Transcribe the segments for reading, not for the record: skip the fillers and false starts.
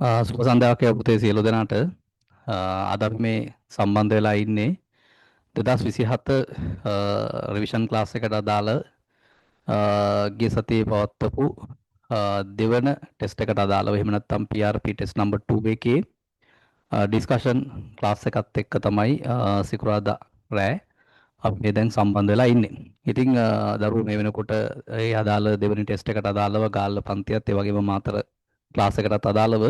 සුබ සන්ධ්‍යාවක් පුතේ සියලු දෙනාට. අද අපි මේ සම්බන්ධ වෙලා ඉන්නේ 2027 රිවිෂන් ක්ලාස් එකට අදාළ ගිය සතියේ පවත්වපු දෙවන ටෙස්ට් එකට අදාළව එහෙම නැත්නම් PRP ටෙස්ට් නම්බර් 2 එකේ ඩිස්කෂන් ක්ලාස් එකත් එක්ක තමයි සිකුරාදා රෑ අපි මේ දැන් සම්බන්ධ වෙලා ඉන්නේ. ඉතින් දරුවෝ මේ වෙනකොට ඒ අදාළ දෙවෙනි ටෙස්ට් එකට අදාළව ගාල්ල පන්තියත් ඒ වගේම මාතර ක්ලාස් එකටත් අදාළව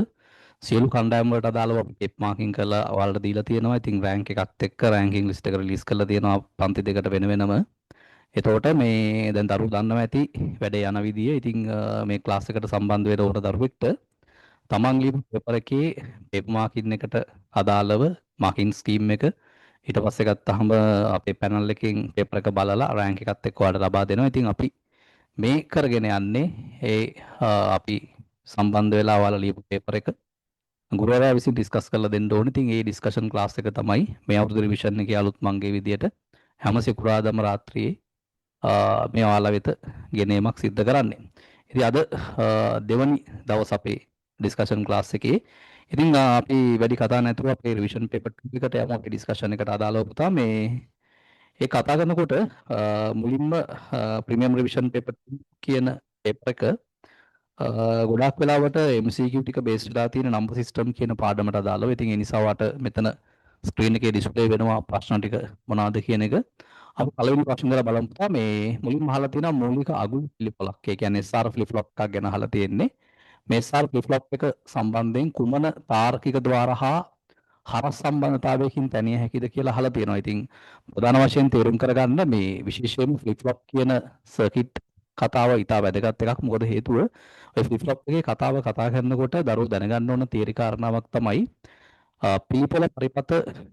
සියලු කණ්ඩායම් වලට අදාළව අපි ටෙප් මාකින් කරලා ඔයාලට දීලා තියෙනවා. ඉතින් රෑන්ක් එකත් එක්ක රෑන්කින් ලිස්ට් එක රිලීස් කරලා තියෙනවා පන්ති දෙකට වෙන වෙනම. එතකොට මේ දැන් දරුවෝ දන්නවා ඇති වැඩේ යන විදිය. ඉතින් මේ ක්ලාස් එකට සම්බන්ධ වෙන ඕන දරුවෙක්ට තමන් ලියපු පේපර් එකේ ටෙප් මාකින් එකට අදාළව මාකින් ස්කීම් එක ඊට පස්සේ ගත්තාම අපේ පැනල් එකකින් පේපර් එක බලලා රෑන්ක් එකත් එක්ක ඔයාලට ලබා දෙනවා. ඉතින් අපි මේ කරගෙන යන්නේ ඒ අපි සම්බන්ධ වෙලා ඔයාලා ලියපු පේපර් එක ගුරුවරයා විසින් ඩිස්කස් කරලා දෙන්න ඕනේ. ඉතින් ඒ ඩිස්කෂන් ක්ලාස් එක තමයි මේ අවුරුදු රිවිෂන් එකේ අලුත් මංගේ විදියට හැම සිකුරාදාම රාත්‍රියේ මේ ඔයාලා වෙත ගෙනීමක් සිද්ධ කරන්නේ. ඉතින් අද දෙවනි දවස් අපේ ඩිස්කෂන් ක්ලාස් එකේ ඉතින් අපි වැඩි කතා නැතුව අපේ රිවිෂන් පේපර් 2 එකට යමු. අපි ඩිස්කෂන් එකට අදාළව පුතා මේ ඒ කතා කරනකොට මුලින්ම ප්‍රීමියම් රිවිෂන් පේපර් කියන පේපර් එක ගොඩක් වෙලාවට MCQ ටික බේස් වෙලා තියෙන නම්බර් සිස්ටම් කියන පාඩමට අදාළව. ඉතින් ඒ නිසා වට මෙතන ස්ක්‍රීන් එකේ ඩිස්ප්ලේ වෙනවා ප්‍රශ්න ටික මොනවද කියන එක. අපි පළවෙනි ප්‍රශ්න කරලා බලමු පුතා. මේ මුලින්ම අහලා තියෙනවා මූලික අගුල් පිළිපලක්. ඒ කියන්නේ SR ෆ්ලිප් ෆ්ලොප් එකක් ගැන අහලා තියෙන්නේ. මේ SR ෆ්ලිප් ෆ්ලොප් එක සම්බන්ධයෙන් කුමන තාර්කික ద్వාර හා හරස් සම්බන්ධතාවයකින් තැනිය හැකිද කියලා අහලා තියෙනවා. ඉතින් ප්‍රධාන වශයෙන් තේරුම් කරගන්න මේ විශේෂයෙන්ම ෆ්ලිප් ෆ්ලොප් කියන සර්කිට් කතාව ඉතා වැදගත් එකක්. මොකද හේතුව ඔය ෆ්ලිප් ෆ්ලොප් එකේ කතාව කතා කරනකොට දරුවෝ දැනගන්න ඕන තීරි කාරණාවක් තමයි පිළිපොළ පරිපත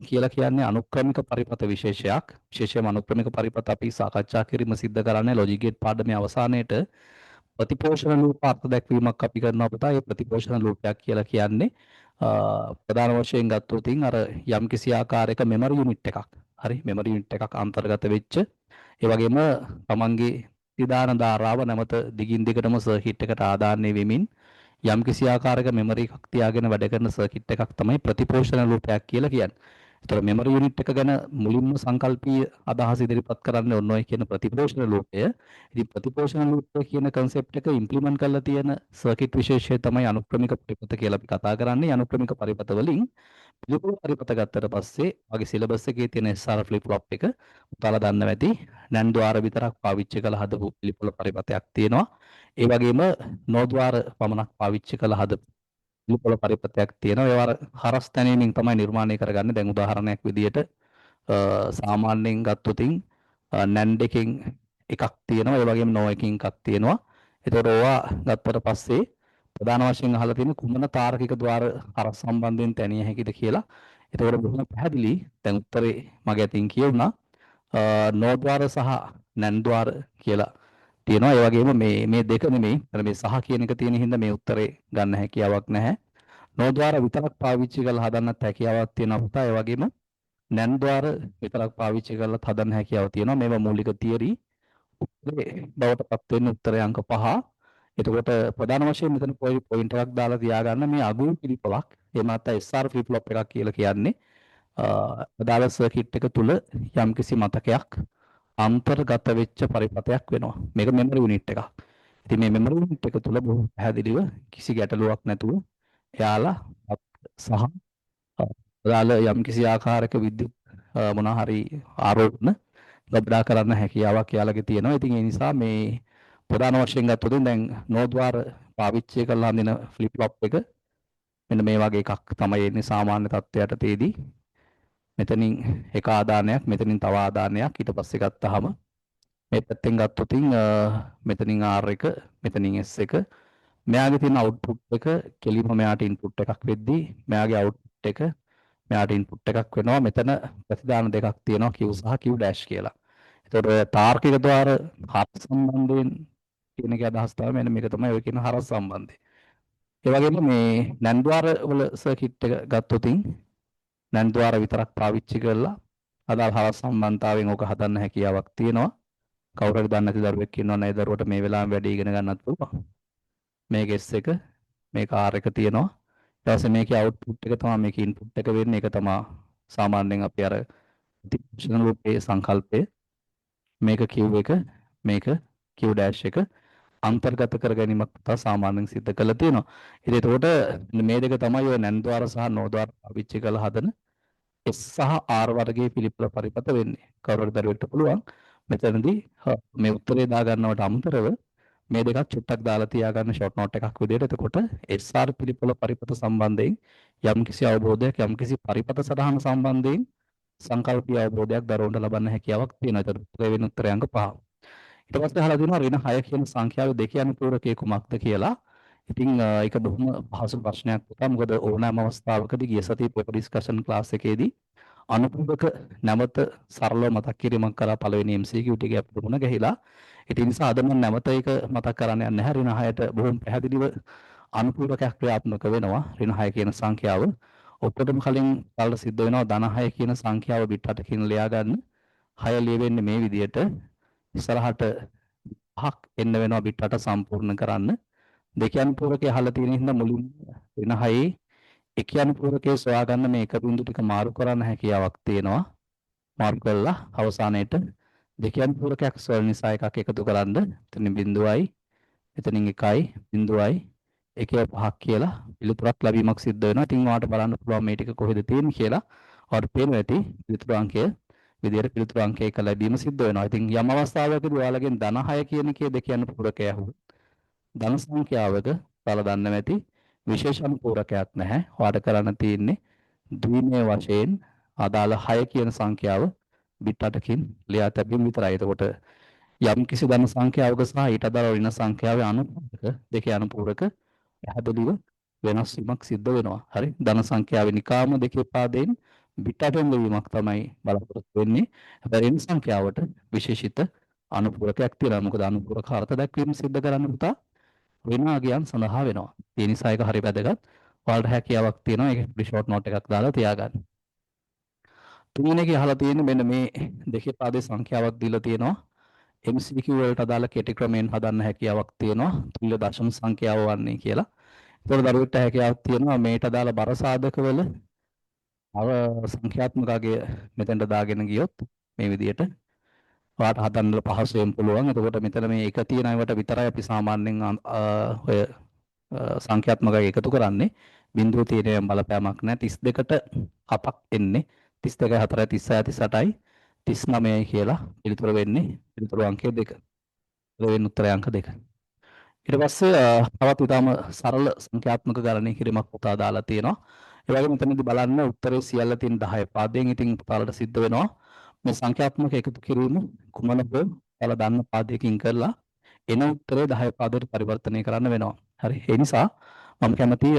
කියලා කියන්නේ අනුක්‍රමික පරිපත විශේෂයක්. විශේෂයෙන්ම අනුක්‍රමික පරිපත අපි සාකච්ඡා කිරීම සිද්ධ කරන්නේ ලොජික් ගේට් පාඩමේ අවසානයේට ප්‍රතිපෝෂණ ලූප අර්ථ දැක්වීමක් අපි කරනවා පුතා. ඒ ප්‍රතිපෝෂණ ලූපයක් කියලා කියන්නේ ප්‍රධාන වශයෙන් ගත්තොත් අර යම්කිසි ආකාරයක මෙමරි යුනිට් එකක්. හරි මෙමරි යුනිට් එකක් අන්තර්ගත වෙච්ච ඒ වගේම තමන්ගේ ප්‍රතිදාන ධාරාව නැවත දිගින් දිගටම සර්කිට් එකට ආදානය වෙමින් යම්කිසි ආකාරයක මෙමරි එකක් තියාගෙන වැඩ කරන සර්කිට් එකක් තමයි ප්‍රතිපෝෂණ ලූපයක් කියලා කියන්නේ. ඒතර මෙමරි යුනිට් එක ගැන මුලින්ම සංකල්පීය අදහස ඉදිරිපත් කරන්න ඕන ඔය කියන ප්‍රතිපෝෂණ ලූපය. ඉතින් ප්‍රතිපෝෂණ ලූපය කියන concept එක ඉම්ප්ලිමන්ට් කරලා තියෙන සර්කිට් විශේෂය තමයි අනුක්‍රමික පරිපත කියලා අපි කතා කරන්නේ. අනුක්‍රමික පරිපත වලින් පිළිපොළ පරිපත ගත්තට පස්සේ වගේ සිලබස් එකේ තියෙන SR ෆ්ලිප් ෆ්ලොප් එක උතාලා දන්නවා ඇති. නැන් ద్వාර විතරක් පාවිච්චි කරලා හදපු පිළිපොළ පරිපතයක් තියෙනවා. ඒ වගේම නෝ ద్వාර පමණක් පාවිච්චි කරලා හදපු පිළිපොළ පරිපතයක් තියෙනවා. ඒවා හරස් තැනීමෙන් තමයි නිර්මාණය කරගන්නේ. දැන් උදාහරණයක් විදියට සාමාන්‍යයෙන් ගත්තොතින් නැන්ඩ් එකකින් එකක් තියෙනවා. ඒ වගේම නෝ එකකින් එකක් තියෙනවා. ඒතකොට ඕවා ගත්තට පස්සේ ප්‍රධාන වශයෙන් අහලා තියෙන කුමන තාර්කික ద్వාර හරස් සම්බන්ධයෙන් තැනිය හැකිද කියලා. ඒතකොට බොහොම පැහැදිලි. දැන් උත්තරේ මගේ අතින් කියුණා. නෝ ద్వාර සහ නැන්ඩ් ద్వාර කියලා තියෙනවා. ඒ වගේම මේ දෙක නෙමෙයි. මේ සහ කියන එක තියෙන හින්දා මේ උත්තරේ ගන්න හැකියාවක් නැහැ. නෝ ద్వාර විතරක් පාවිච්චි කරලා හදන්නත් හැකියාවක් තියෙනවා පුතා. ඒ වගේම නැන් ద్వාර විතරක් පාවිච්චි කරලා හදන්න හැකියාව තියෙනවා. මේවා මූලික තියරි. උත්තරේ බවට පත් වෙන උත්තරේ අංක 5. එතකොට ප්‍රධාන වශයෙන් මෙතන පොයින්ට් එකක් දාලා තියාගන්න මේ අගුල් පිළිපලක්. එහෙම නැත්නම් SR ෆ්ලිප් ෆ්ලොප් එකක් කියලා කියන්නේ අදාළ සර්කිට් එක තුල යම්කිසි මතකයක් අන්තර්ගත වෙච්ච පරිපතයක් වෙනවා. මේක මෙමරි යුනිට් එකක්. ඉතින් මේ මෙමරි යුනිට් එක තුල බොහෝ පැහැදිලිව කිසි ගැටලුවක් නැතුව එයාලා සහ අදාළ යම්කිසි ආකාරයක විද්‍යුත් මොනවා හරි ආරෝපණ ලබා කරන්න හැකියාවක් එයාලගේ තියෙනවා. ඉතින් ඒ නිසා මේ ප්‍රධාන වශයෙන් ගත්තොත් දැන් නෝ ద్వාර පාවිච්චි කරලා හඳින ෆ්ලිප් ෆ්ලොප් එක මෙන්න මේ වගේ එකක් තමයි එන්නේ සාමාන්‍ය තත්ත්වයට තේදී. මෙතනින් එක ආදානයක් මෙතනින් තව ආදානයක් ඊට පස්සේ ගත්තාම මේ පැත්තෙන් ගත්තොත් මෙතනින් R එක මෙතනින් S එක මෙයාගේ තියෙන අවුට්පුට් එක කෙලින්ම මෙයාට ඉන්පුට් එකක් වෙද්දී මෙයාගේ අවුට්පුට් එක මෙයාට ඉන්පුට් එකක් වෙනවා. මෙතන ප්‍රතිදාන දෙකක් තියෙනවා Q සහ Q dash කියලා. ඒතකොට තාර්කික ద్వාර හරස් සම්බන්ධයෙන් කියන එක අදහස් තමයි මෙන්න මේක තමයි ඔය කියන හරස් සම්බන්ධය. ඒ වගේම මේ නැන් ద్వාර වල සර්කිට් එක ගත්තොත් නැන් ద్వාර විතරක් පාවිච්චි කරලා අදාළ හරස් සම්බන්ධතාවයෙන් ඕක හදන්න හැකියාවක් තියෙනවා. කවුරු හරි දන්නේ නැති දරුවෙක් ඉන්නවා නේද? දරුවට මේ වෙලාවෙම වැඩි ඉගෙන ගන්නත් පුළුවන්. මේක S එක මේක R එක තියෙනවා. ඊට පස්සේ මේකේ අවුට්පුට් එක තමයි මේකේ ඉන්පුට් එක වෙන්නේ. ඒක තමයි සාමාන්‍යයෙන් අපි අර ප්‍රතිපක්ෂණ රූපයේ සංකල්පය. මේක Q එක, මේක Q dash එක අන්තර්ගත කර ගැනීමක් තමයි සාමාන්‍යයෙන් සිද්ධ කරලා තියෙනවා. ඉතින් එතකොට මේ දෙක තමයි ඔය නැන්ද්වාර සහ නෝද්වාර පාවිච්චි කරලා හදන S සහ R වර්ගයේ පිළිපල පරිපත වෙන්නේ. කවුරුහරි දරුවෙක්ට පුළුවන් මෙතනදී මේ උත්තරේ දා ගන්නවට අමතරව මේ දෙකක් චුට්ටක් දාලා තියාගන්න ෂොට් නෝට් එකක් විදිහට. එතකොට SR පිළිපල පරිපත සම්බන්ධයෙන් යම්කිසි අවබෝධයක් යම්කිසි පරිපත සටහන සම්බන්ධයෙන් සංකල්පීය අවබෝධයක් දරවන්න ලබන්න හැකියාවක් තියෙනවා. ඒතර උත්තරේ වෙන උත්තරේ අංක 5. ඊට පස්සේ අහලා දෙනවා ඍණ 6 කියන සංඛ්‍යාවේ දෙක යන පූරකයේ කුමක්ද කියලා. ඉතින් ඒක බොහොම පහසු ප්‍රශ්නයක් පුතා. මොකද ඕනෑම අවස්ථාවකදී ගිය සතියේ පෙපර් ඩිස්කෂන් ක්ලාස් එකේදී අනුපූරක නැවත සරලව මතක් කිරීමක් කරා පළවෙනි MCQ ටිකේ අපිට මුණ ගැහිලා. ඒ නිසා අද මම නැවත ඒක මතක් කරන්න යන්නේ නැහැ. ඍණ 6ට බොහොම පැහැදිලිව අනුපූරකයක් ක්‍රියාත්මක වෙනවා. ඍණ 6 කියන සංඛ්‍යාව. ඔක්කොටම කලින් බලලා සිද්ධ වෙනවා ධන 6 කියන සංඛ්‍යාව බිට් 8කින් ලියා ගන්න. 6 ලියවෙන්නේ මේ විදිහට. ඉස්සරහට 5ක් එන්න වෙනවා බිට් 8 සම්පූර්ණ කරන්න. දෙක අනුපූරකයේ අහලා තියෙන හින්දා මුලින්ම ඍණ 6 එක අනුපූරකයේ සොයා ගන්න මේ එක බිඳු ටික මාරු කරන්න හැකියාවක් තියෙනවා. මාරු කළා අවසානයේට දෙක අනුපූරකයක් සොයන නිසා එකක් එකතු කරන්න. එතනින් බිඳුවයි, එතනින් 1යි, බිඳුවයි, 1.5ක් කියලා පිළිතුරක් ලැබීමක් සිද්ධ වෙනවා. ඉතින් ඔයාලට බලන්න පුළුවන් මේ ටික කොහෙද තියෙන්නේ කියලා. ඔයාලට පේනවා ඇති පිළිතුරු අංකය විදියට පිළිතුරු අංකය එක ලැබීම සිද්ධ වෙනවා. ඉතින් යම් අවස්ථාවකදී ඔයාලගෙන් ධන 6 කියන එකේ දෙක අනුපූරකය ඇහුවොත් ධන සංඛ්‍යාවක ඔයාලා දන්නවා ඇති විශේෂ අනුපූරකයක් නැහැ. ඔයාලට කරන්න තියෙන්නේ ද්විමේය වශයෙන් අදාළ 6 කියන සංඛ්‍යාව බිට් 8කින් ලියා තැබීම විතරයි. එතකොට යම් කිසි ධන සංඛ්‍යාවක සහ ඊට අදාළ ඍණ සංඛ්‍යාවේ අනුපූරක දෙකේ අනුපූරක පැහැදිලිව වෙනස් වීමක් සිද්ධ වෙනවා. හරි. ධන සංඛ්‍යාවේ නිකාම දෙකේ පාදයෙන් බිට් 8න් ලිවීමක් තමයි බලාපොරොත්තු වෙන්නේ. හැබැයි ඍණ සංඛ්‍යාවට විශේෂිත අනුපූරකයක් තියෙනවා. මොකද අනුපූරක අර්ථ දැක්වීම සිද්ධ කරන්න පුතා ඍණාගයන් සඳහා වෙනවා. ඒ නිසා ඒක හරි වැදගත්. ඔයාලට හැකියාවක් තියෙනවා ඒක පොඩි ෂෝට් නෝට් එකක් දාලා තියාගන්න. තුන්වෙනි එකේ අහලා තියෙන්නේ මෙන්න මේ දෙකේ පාදයේ සංඛ්‍යාවක් දීලා තියෙනවා. MCQ වලට අදාළ කෙටි ක්‍රමයෙන් හදන්න හැකියාවක් තියෙනවා. තුල්‍ය දශම සංඛ්‍යාව වන්නේ කියලා. ඒතකොට දරුවෙක්ට හැකියාවක් තියෙනවා මේට අදාළ බර සාධකවල සංඛ්‍යාත්මක අගය මෙතෙන්ට දාගෙන ගියොත් මේ විදිහට ඔයාට හදන්න පහසුවෙන් පුළුවන්. එතකොට මෙතන මේ එක තියෙන අයවට විතරයි අපි සාමාන්‍යයෙන් ඔය සංඛ්‍යාත්මක අගය එකතු කරන්නේ. බිඳුව තියෙන බලපෑමක් නැහැ. 32ට 7ක් එන්නේ. 32යි 4යි 36යි 39යි කියලා පිළිතුර වෙන්නේ. පිළිතුරු අංකය 2. වෙන උත්තරය අංක 2. ඊට පස්සේ තවත් ඊටම සරල සංඛ්‍යාත්මක ගණනය කිරීමක් පුතා දාලා තියෙනවා. ඒ වගේම මෙතනදී බලන්න උත්තරේ සියල්ල තියෙන 10 පාදයෙන්. ඉතින් පුතාලට සිද්ධ වෙනවා මේ සංඛ්‍යාත්මක එකතු කිරීම කුමන හෝ ඔයාලා දන්න පාදයකින් කරලා එන උත්තරේ 10 පාදයට පරිවර්තනය කරන්න වෙනවා. හරි. ඒ නිසා මම කැමති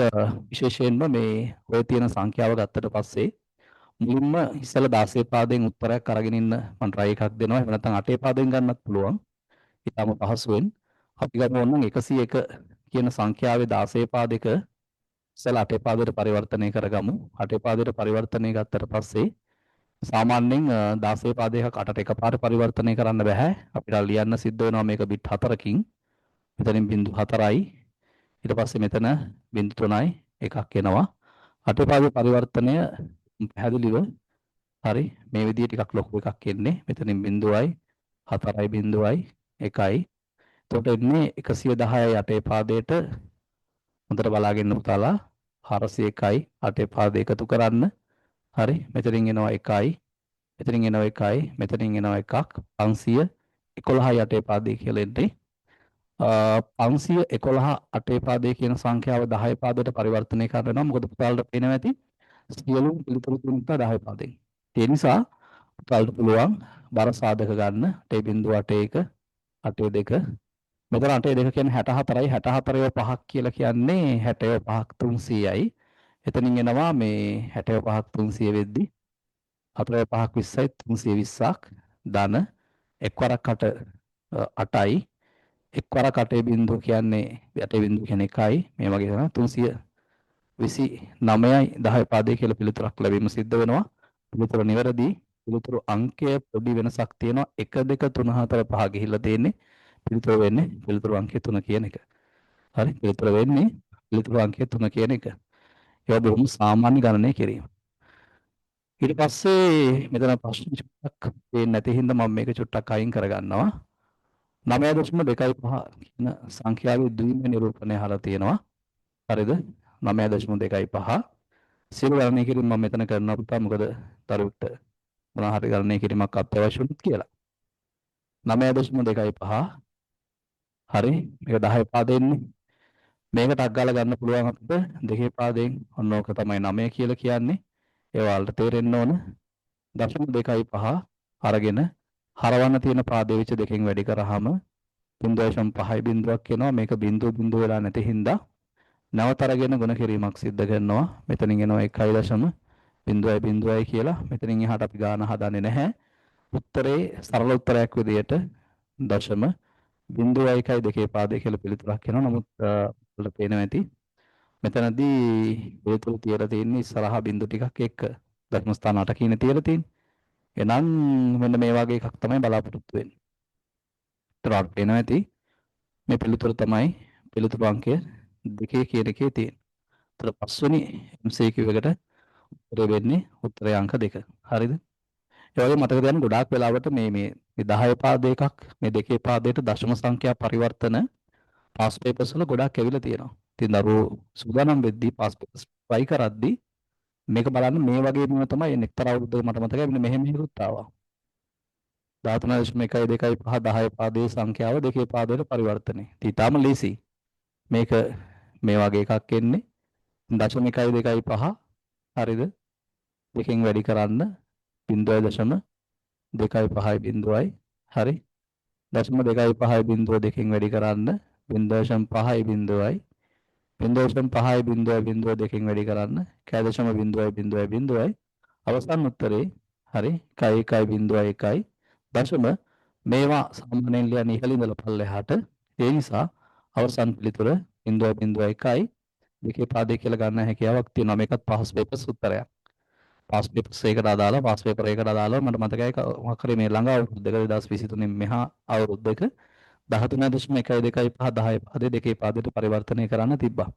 විශේෂයෙන්ම මේ ඔය තියෙන සංඛ්‍යාව ගත්තට පස්සේ මුලින්ම ඉස්සෙල්ලා 16 පාදයෙන් උත්තරයක් අරගෙන ඉන්න මම try එකක් දෙනවා. එහෙම නැත්නම් 8 පාදයෙන් ගන්නත් පුළුවන්. ඊටම පහසුවෙන් අපි ගමු ඕනනම් 101 කියන සංඛ්‍යාවේ 16 පාදයක ඉස්සෙල්ලා 8 පාදයට පරිවර්තනය කරගමු. 8 පාදයට පරිවර්තනය ගත්තට පස්සේ සාමාන්‍යයෙන් 16 පාදයක 8ට එකපාරට පරිවර්තනය කරන්න බෑ. අපිට ලියන්න සිද්ධ වෙනවා මේක බිට් 4කින්. මෙතනින් බිංදු 4යි. ඊට පස්සේ මෙතන බිංදු 3යි එකක් එනවා. 8 පාදයේ පරිවර්තනය පැහැදිලිව හරි මේ විදිහ ටිකක් ලොකු එකක් එන්නේ. මෙතනින් බිංදුවයි 4යි බිංදුවයි 1යි. එතකොට එන්නේ 110යි 8 පාදයට හොඳට බලාගෙන පුතාලා 401යි 8 පාදේ එකතු කරන්න. හරි මෙතනින් එනවා 1යි. මෙතනින් එනවා 1යි. මෙතනින් එනවා 1ක් 511යි 8 පාදේ කියලා එන්නේ. 511 8 පාදේ කියන සංඛ්‍යාව 10 පාදයට පරිවර්තනය කරනවා. මොකද පුතාලට පේනවා ඇති සියලුම පිළිතුරු තුනක් 10 පාදෙන්. ඒ නිසා පුතාලට පුළුවන් බර සාධක ගන්න 8.81 8.2 මෙතන 8.2 කියන්නේ 64යි 64ව 5ක් කියලා කියන්නේ 60ව 5ක් 300යි. එතනින් එනවා මේ 60ව 5ක් 300 වෙද්දි 4ව 5ක් 20යි 320ක් ධන එක්වරක් 8යි එක්වරක් 8 බිංදුව කියන්නේ 8 බිංදුව කියන්නේ 1යි මේ වගේ තමයි 329යි 10 පාදේ කියලා පිළිතුරක් ලැබීම සිද්ධ වෙනවා. පිළිතුර නිවැරදි. පිළිතුරු අංකය පොඩි වෙනසක් තියෙනවා. 1 2 3 4 5 ගිහිල්ලා තියෙන්නේ. පිළිතුර වෙන්නේ පිළිතුරු අංකය 3 කියන එක. හරි පිළිතුර වෙන්නේ පිළිතුරු අංකය 3 කියන එක. ඒවා බොහොම සාමාන්‍ය ගණනය කිරීම. ඊට පස්සේ මෙතන ප්‍රශ්න චුට්ටක් පේන්නේ නැති හින්දා මම මේක චුට්ටක් අයින් කරගන්නවා. 9.25 කියන සංඛ්‍යාවේ ද්විම නිරූපණය අහලා තියෙනවා. හරිද? 9.25 සියලු ගණනය කිරීම මම මෙතන කරනවා පුතා. මොකද දරුවට මොනවා හරි ගණනය කිරීමක් අත්‍යවශ්‍ය වුණොත් කියලා. 9.25 හරි. මේක 10 පාදෙන්නේ. මේකට අක් ගාලා ගන්න පුළුවන් අපිට දෙකේ පාදයෙන් ඔන්න ඕක තමයි 9 කියලා කියන්නේ. ඒ වලට තේරෙන්න ඕන 0.25 අරගෙන හරවන්න තියෙන පාදේ විච දෙකෙන් වැඩි කරාම 0.5 බිඳුවක් එනවා. මේක බිඳුව වෙලා නැති හින්දා නැවත අරගෙන ගුණ කිරීමක් සිද්ධ කරනවා. මෙතනින් එනවා 1.0.0 කියලා. මෙතනින් එහාට අපි ගාන හදන්නේ නැහැ. උත්තරේ සරල උත්තරයක් විදියට 0.1 පාදේ කියලා පිළිතුරක් එනවා. නමුත් ඔයාලට පේනවා ඇති මෙතනදී හේතුව තියලා තියෙන්නේ ඉස්සරහා බිඳු ටිකක් එක්ක දශම ස්ථාන 8කින් තියලා තියෙන්නේ. එහෙනම් මෙන්න මේ වගේ එකක් තමයි බලාපොරොත්තු වෙන්නේ. ඒතරට පේනවා ඇති මේ පිළිතුර තමයි පිළිතුරු අංකය 2 කියන එකේ තියෙන්නේ. ඒතර පස්වෙනි MCQ එකට උත්තරය වෙන්නේ උත්තරය අංක 2. හරිද? ඒ වගේ මතක තියාගන්න ගොඩාක් වෙලාවට මේ 10 පාද එකක් මේ දෙකේ පාදයට දශම සංඛ්‍යා පරිවර්තන පාස් පේපර්ස් වල ගොඩාක් ඇවිල්ලා තියෙනවා. ඉතින් දරුවෝ සූදානම් වෙද්දී පාස් පේපර්ස් try කරද්දී මේක බලන්න මේ වගේ නම තමයි එන්නේ. එක්තරා අවුරුද්දක මට මතකයි මෙන්න මෙහෙම එකකුත් ආවා. 13.1 2 5 10 පාදයේ සංඛ්‍යාව දෙකේ පාදයට පරිවර්තනය. ඉතින් තාම ලීසි. මේක මේ වගේ එකක් එන්නේ 0.1 2 5 හරිද? දෙකෙන් වැඩි කරන්න 0.2.5 බිඳුවයි හරි 0.2.5 බිඳුව දෙකෙන් වැඩි කරන්න 0.5 බිඳුවයි 0.5 බිඳුව දෙකෙන් වැඩි කරන්න 0.0.0.0යි අවසාන උත්තරේ හරි 1.1.1 දශම මේවා සාමාන්‍යයෙන් ලියන්නේ ඉහළ ඉඳලා පල්ලෙහාට ඒ නිසා අවසාන පිළිතුර 0.1යි දෙකේ පාදේ කියලා ගන්න හැකියාවක් තියෙනවා මේකත් පහස් පේපර්ස් උත්තරයක් පාස් පේපර්ස් එකට අදාළ පාස් පේපර් එකට අදාළව මට මතකයි මොකක් හරි මේ ළඟ අවුරුද්දක 2023 මෙහා අවුරුද්දක 13.1 2 5 10 පාදේ දෙකේ පාදයට පරිවර්තනය කරන්න තිබ්බා.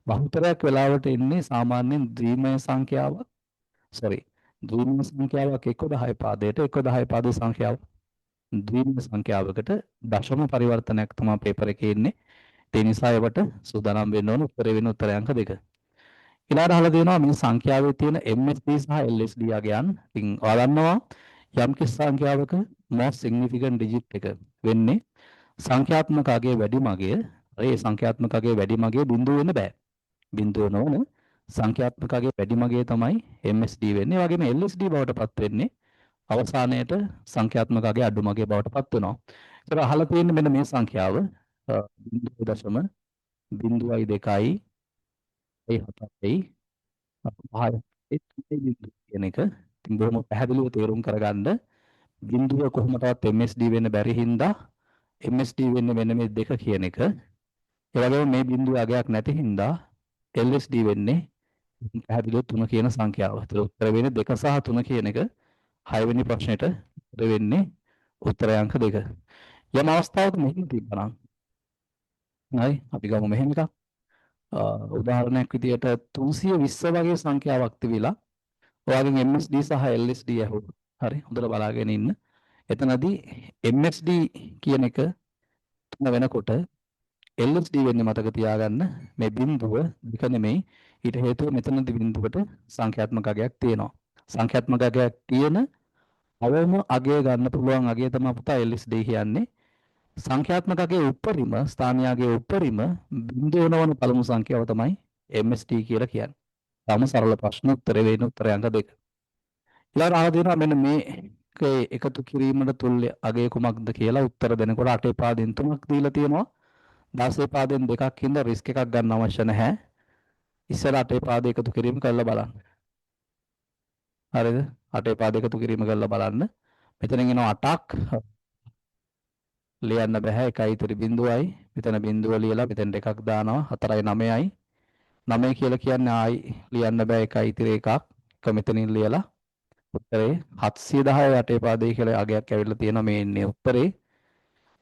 බහුතරයක් වෙලාවට එන්නේ සාමාන්‍යයෙන් ද්විමය සංඛ්‍යාවක් ද්විමය සංඛ්‍යාවක් එක්ක 10 පාදයට එක්ක 10 පාදේ සංඛ්‍යාව ද්විමය සංඛ්‍යාවකට දශම පරිවර්තනයක් තමයි පේපර් එකේ එන්නේ. ඒ නිසා ඒවට සූදානම් වෙන්න ඕන උත්තරේ වෙන උත්තරය අංක 2. ඊළඟට අහලා දෙනවා මේ සංඛ්‍යාවේ තියෙන MSD සහ LSD යගයන්. ඉතින් ඔයාලා දන්නවා යම් කිසි සංඛ්‍යාවක most significant digit එක වෙන්නේ සංඛ්‍යාත්මක අගයේ වැඩිම අගය. ඒ සංඛ්‍යාත්මක අගයේ වැඩිම අගය බිඳුව වෙන්න බෑ. බිඳුව නොවන සංඛ්‍යාත්මක අගයේ වැඩිම අගය තමයි MSD වෙන්නේ. ඒ වගේම LSD බවට පත් වෙන්නේ අවසානයේට සංඛ්‍යාත්මක අගයේ අඩුම අගය බවට පත් වෙනවා. ඒතර අහලා තියෙන්නේ මෙන්න මේ සංඛ්‍යාව 0.02යි ඒ 7යි 5යි බිඳුව කියන එක ඉතින් බොහොම පැහැදිලිව තේරුම් කරගන්න බිඳුව කොහොමදවත් MSD වෙන්න බැරි හින්දා MSD වෙන්නේ මෙන්න මේ දෙක කියන එක. ඒ වගේම මේ බිඳුව අගයක් නැති හින්දා LSD වෙන්නේ පැහැදිලිව 3 කියන සංඛ්‍යාව. ඒතර උත්තර වෙන්නේ 2 සහ 3 කියන එක 6 වෙනි ප්‍රශ්නෙට උත්තර වෙන්නේ උත්තරය අංක 2. යම් අවස්ථාවක මෙහෙම තිබ්බනම් හරි අපි ගමු මෙහෙම එකක්. උදාහරණයක් විදියට 320 වගේ සංඛ්‍යාවක් තිබිලා ඔයාගෙන් MSD සහ LSD ඇහුවොත් හරි හොඳට බලාගෙන ඉන්න. එතනදී MSD කියන එක 3 වෙනකොට LSD වෙන්නේ මතක තියාගන්න මේ බිඳුව දෙක නෙමෙයි ඊට හේතුව මෙතනදී බිඳුවට සංඛ්‍යාත්මක අගයක් තියෙනවා. සංඛ්‍යාත්මක අගයක් තියෙන අවම අගය ගන්න පුළුවන් අගය තමයි පුතා LSD කියන්නේ. සංඛ්‍යාත්මක අගයේ උඩරිම ස්ථානීයගේ උඩරිම බිඳුව නොවන පළමු සංඛ්‍යාව තමයි MSD කියලා කියන්නේ. තම සරල ප්‍රශ්න උත්තරේ වෙන උත්තරය අංක 2. ඊළඟ අහලා දෙනවා මෙන්න මේක එකතු කිරීමට තුල්්‍ය අගය කුමක්ද කියලා උත්තර දෙනකොට 8 පාදෙන් 3ක් දීලා තියෙනවා. 16 පාදෙන් 2ක් හින්දා රිස්ක් එකක් ගන්න අවශ්‍ය නැහැ. ඉස්සර 8 පාද එකතු කිරීම කරලා බලන්න. හරිද? 8 පාද එකතු කිරීම කරලා බලන්න. මෙතනින් එනවා 8ක්. ලියන්න බෑ 1යි ඉතිරි බිඳුවයි. මෙතන බිඳුව ලියලා මෙතෙන් දෙකක් දානවා 4යි 9යි. 9 කියලා කියන්නේ ආයි ලියන්න බෑ 1යි ඉතිරි එකක්. එක මෙතනින් ලියලා උත්තරේ 710 8 පාදේ කියලා අගයක් ඇවිල්ලා තියෙනවා මේ ඉන්නේ උත්තරේ.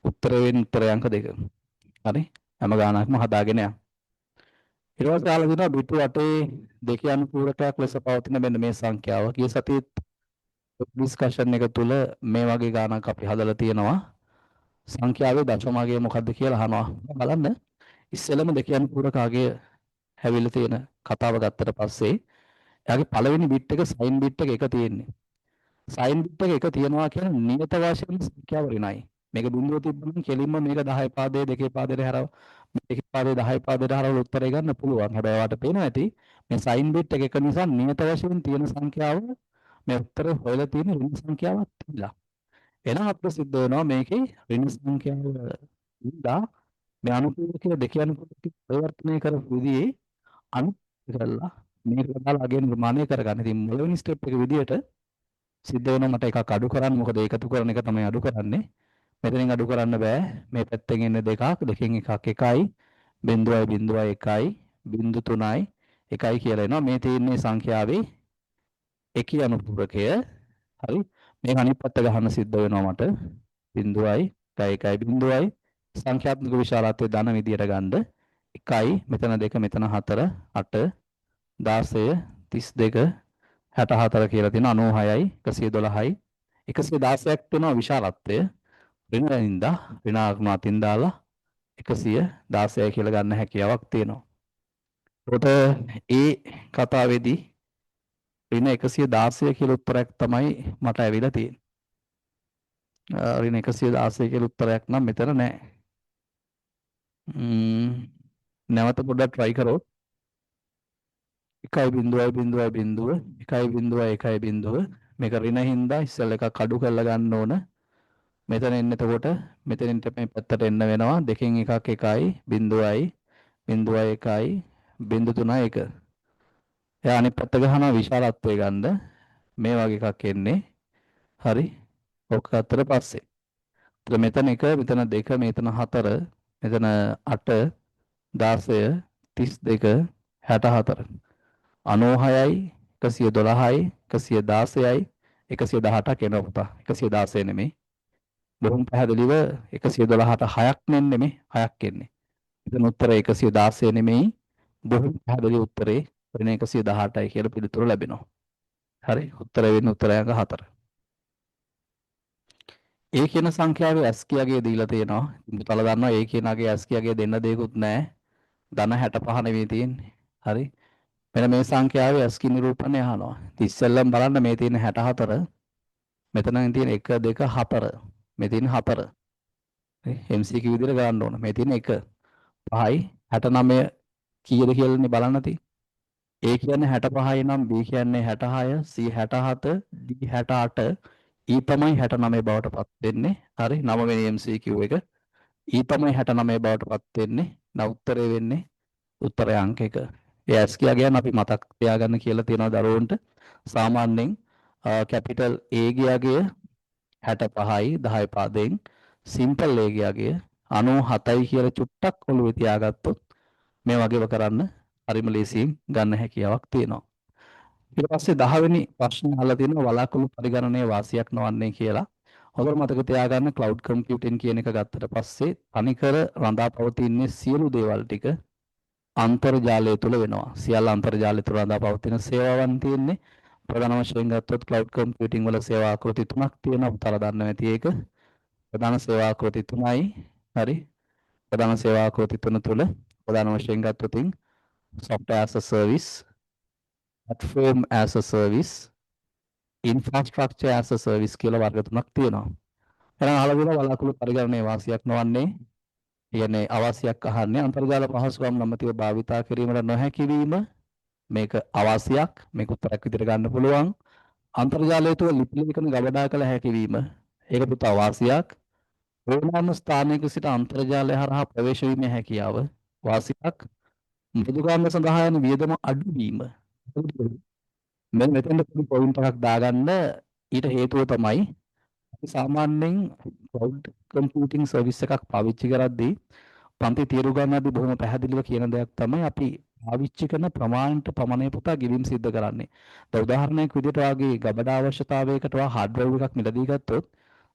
උත්තරේ වෙන උත්තරය අංක 2. හරි? හැම ගානක්ම හදාගෙන යන්න. ඊට පස්සේ අහලා දෙනවා බිටු 8 දෙකේ අනුපූරකයක් ලෙස පවතින මෙන්න මේ සංඛ්‍යාව. ගිය සතියේ ඩිස්කෂන් එක තුල මේ වගේ ගාණක් අපි හදලා තියෙනවා. සංඛ්‍යාවේ දශමගය මොකද්ද කියලා අහනවා. බලන්න ඉස්සෙල්ලම දෙකේ අනුපූරකගේ හැවිලා තියෙන කතාව ගත්තට පස්සේ එයාගේ පළවෙනි බිට් එක සයින් බිට් එක තියෙන්නේ. සයින් බිට් එක තියෙනවා කියන්නේ නියත වශයෙන් සංඛ්‍යාව ඍණයි. මේක බිඳුව තිබ්බම කෙලින්ම මේක 10 පාදයේ දෙකේ පාදයට හරව දෙකේ පාදයේ 10 පාදයට හරවලා උත්තරය ගන්න පුළුවන්. හැබැයි ඔයාලට පේනවා ඇති මේ සයින් බිට් එක නිසා නියත වශයෙන් තියෙන සංඛ්‍යාව මේ උත්තර හොයලා තියෙන ඍණ සංඛ්‍යාවක් තියලා. එහෙනම් අපිට සිද්ධ වෙනවා මේකේ ඍණ සංඛ්‍යාව ඉඳලා මේ අනුපූරකයේ දෙකේ අනුපූරකයේ පරිවර්තනය කරපු විදිහේ අනු කරලා මේක දාලා අගය නිර්මාණය කරගන්න. ඉතින් මුලවෙනි ස්ටෙප් එක විදිහට සිද්ධ වෙනවා මට එකක් අඩු කරන්න. මොකද ඒකතු කරන එක තමයි අඩු කරන්නේ. මෙතනින් අඩු කරන්න බෑ. මේ පැත්තෙන් එන්නේ දෙකක්. දෙකෙන් එකක් 1යි. 0.01යි 0.3යි 1යි කියලා එනවා. මේ තියෙන්නේ සංඛ්‍යාවේ එකී අනුපූරකය. හරි. මේක අනිත් පැත්ත ගහන්න සිද්ධ වෙනවා මට. 0යි 1යි 0යි සංඛ්‍යාත්මක විශාලත්වය ධන විදියට ගන්න. 1යි මෙතන 2 මෙතන 4 8 16 32 64 කියලා තියෙන 96යි 112යි 116ක් වෙනවා විශාලත්වය. ඍණින්ද ඍණාත්මක අතින් දාලා 116 කියලා ගන්න හැකියාවක් තියෙනවා. ඒකට ඒ කතාවේදී ඍණ 116 කියලා උත්තරයක් තමයි මට ඇවිල්ලා තියෙන්නේ. ඍණ 116 කියලා උත්තරයක් නම් මෙතන නැහැ. නැවත පොඩ්ඩක් try කරොත් 1.0.0 මේක ඍණ හින්දා ඉස්සෙල් එකක් අඩු කරලා ගන්න ඕන. මෙතන එන්න එතකොට මෙතනින් මේ පැත්තට එන්න වෙනවා. දෙකෙන් එකක් 1යි 0යි 0.1යි 0.3යි 1. එයා අනිත් පැත්ත ගහනවා විශාලත්වය ගන්න. මේ වගේ එකක් එන්නේ. හරි. ඔක අතර පස්සේ. මෙතන 1 මෙතන 2 මෙතන 4 මෙතන 8 16 32 64 96යි 112යි 116යි 118ක් එනවා පුතා. 116 නෙමෙයි. බොහොම පැහැදිලිව 112ට 6ක් නෙමෙයි 6ක් එන්නේ. එතන උත්තරය 116 නෙමෙයි. බොහොම පැහැදිලි උත්තරේ වෙන 118යි කියලා පිළිතුර ලැබෙනවා. හරි. උත්තරය වෙන්නේ උත්තරය අංක 4. ඒ කියන සංඛ්‍යාවේ ඇස් කියාගේ දීලා තියෙනවා. පුතාලා දන්නවා ඒ කියනගේ ඇස් කියාගේ දෙන්න දෙයක්වත් නැහැ. ධන 65 නෙවෙයි තියෙන්නේ. හරි. මෙන්න මේ සංඛ්‍යාවේ ඇස් කි නිරූපණය අහනවා. ඉතින් ඉස්සෙල්ලම බලන්න මේ තියෙන 64 මෙතන තියෙන 1 2 4 මේ තියෙන 4 MCQ විදිහට ගන්න ඕන. මේ තියෙන 1 5යි 69 කීයද කියලානේ බලන්න තියෙන්නේ. A කියන්නේ 65යි නම් B කියන්නේ 66 C 67 D 68 E තමයි 69 බවට පත් වෙන්නේ. හරි 9 වෙනි MCQ එක. E තමයි 69 බවට පත් වෙන්නේ. now උත්තරේ වෙන්නේ උත්තරය අංක 1. ඒ ඇස් කියා ගැන අපි මතක් තියාගන්න කියලා තියෙනවා දරුවන්ට. සාමාන්‍යයෙන් කැපිටල් A ගියාගේ 65යි 10 පාදයෙන් සිම්පල් A ගියාගේ 97යි කියලා චුට්ටක් ඔළුවේ තියාගත්තොත් මේ වගේව කරන්න හරිම ලේසියෙන් ගන්න හැකියාවක් තියෙනවා. ඊට පස්සේ 10 වෙනි ප්‍රශ්නේ අහලා තියෙනවා වලාකුළු පරිගණනයේ වාසියක් නොවන්නේ කියලා. හොඳට මතක තියාගන්න ක්ලවුඩ් කම්පියුටින් කියන එක ගත්තට පස්සේ තනිකර රඳා පවතින සියලු දේවල් ටික අන්තර්ජාලය තුල වෙනවා. සියල්ල අන්තර්ජාලය තුල රඳා පවතින සේවාවන් තියෙන්නේ. ප්‍රධාන වශයෙන් ගත්තොත් ක්ලවුඩ් කම්පියුටින් වල සේවා ආකෘති තුනක් තියෙනවා. පුතාලා දන්නවා ඇති ඒක. ප්‍රධාන සේවා ආකෘති තුනයි. හරි. ප්‍රධාන සේවා ආකෘති තුන තුල ප්‍රධාන වශයෙන් ගත්තොත් software as a service, platform as a service, infrastructure as a service කියලා වර්ග තුනක් තියෙනවා. එහෙනම් අහලා වලාකුළු පරිගණනයේ වාසියක් නොවන්නේ කියන්නේ අවාසියක් අහන්නේ අන්තර්ජාල පහසුකම් නොමැතිව භාවිතා කිරීමට නොහැකි වීම මේක අවාසියක් මේක උත්තරයක් විදිහට ගන්න පුළුවන් අන්තර්ජාලය තුළ ලිපි ලේඛන ගබඩා කළ හැකි වීම ඒක පුත අවාසියක් ඕනෑම ස්ථානයක සිට අන්තර්ජාලය හරහා ප්‍රවේශ වීමේ හැකියාව වාසියක් මෘදුකාංග සඳහා යන වියදම අඩු වීම මෙතන පොඩි පොයින්ට් එකක් දාගන්න ඊට හේතුව තමයි සාමාන්‍යයෙන් ක්ලවුඩ් කම්පියුටිං සර්විස් එකක් පාවිච්චි කරද්දී පන්ති තීරු ගන්නදී බොහොම පැහැදිලිව කියන දෙයක් තමයි අපි පාවිච්චි කරන ප්‍රමාණයට පමණයි පුතා ගෙවීම් සිද්ධ කරන්නේ. දැන් උදාහරණයක් විදිහට වාගේ ගබඩා අවශ්‍යතාවයකට වා හાર્ඩ් ඩ්‍රයිව් එකක් මිලදී ගත්තොත්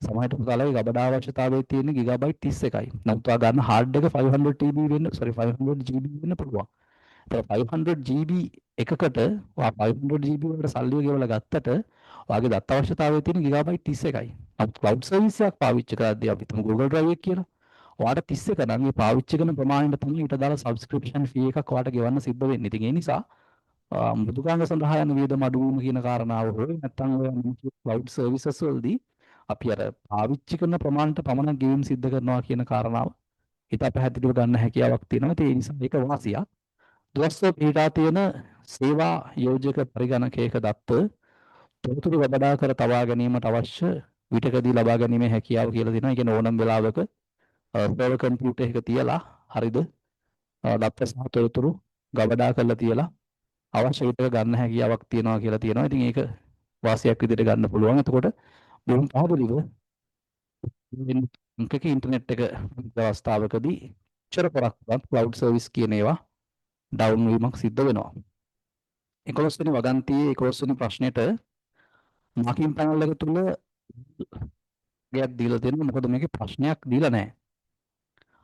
සමහරට පුතාලගේ ගබඩා අවශ්‍යතාවයේ තියෙන ගිගාබයිට් 31යි. නමුත් වා ගන්න හાર્ඩ් එක 500 GB වෙන්න 500 GB වෙන්න පුළුවන්. 500 GB එකකට ඔයා 500 GB වලට සල්ලි ගෙවලා ගත්තට ඔයාගේ දත්ත අවශ්‍යතාවය තියෙන ගිගාබයිට් 31යි. නමුත් ක්ලවුඩ් සර්විස් එකක් පාවිච්චි කරද්දී අපි හිතමු Google Drive එක කියලා. ඔයාට 31 නම් මේ පාවිච්චි කරන ප්‍රමාණයට තමයි ඊට දාලා සබ්ස්ක්‍රිප්ෂන් ෆී එකක් ඔයාට ගෙවන්න සිද්ධ වෙන්නේ. ඉතින් ඒ නිසා මෘදුකාංග සඳහා යන වියදම අඩු වීම කියන කාරණාව හෝ නැත්නම් ඔය ක්ලවුඩ් සර්විසස් වලදී අපි අර පාවිච්චි කරන ප්‍රමාණයට පමණක් ගෙවීම් සිද්ධ කරනවා කියන කාරණාව හිත පැහැදිලිව ගන්න හැකියාවක් තියෙනවා. ඒ නිසා මේක වාසියක්. දුරස්ව පිටා තියෙන සේවා යෝජක පරිගණකයක දත්ත තොරතුරු වඩා කර තබා ගැනීමට අවශ්‍ය විටකදී ලබා ගැනීමේ හැකියාව කියලා දෙනවා. ඒ කියන්නේ ඕනම වෙලාවක සර්වර් කම්පියුටර් එක තියලා හරිද දත්ත සහ තොරතුරු ගබඩා කරලා තියලා අවශ්‍ය විදිහට ගන්න හැකියාවක් තියෙනවා කියලා තියෙනවා. ඉතින් ඒක වාසියක් විදිහට ගන්න පුළුවන්. එතකොට බොහොම පහදලිව මුඛක ඉන්ටර්නෙට් එක අවස්ථාවකදී චර පරක්වත් ක්ලවුඩ් සර්විස් කියන ඒවා ඩවුන් වීමක් සිද්ධ වෙනවා. 11 වෙනි වගන්තියේ 11 වෙනි ප්‍රශ්නෙට මාකින් පැනල් එක තුල ගයක් දීලා තියෙනවා. මොකද මේකේ ප්‍රශ්නයක් දීලා නැහැ.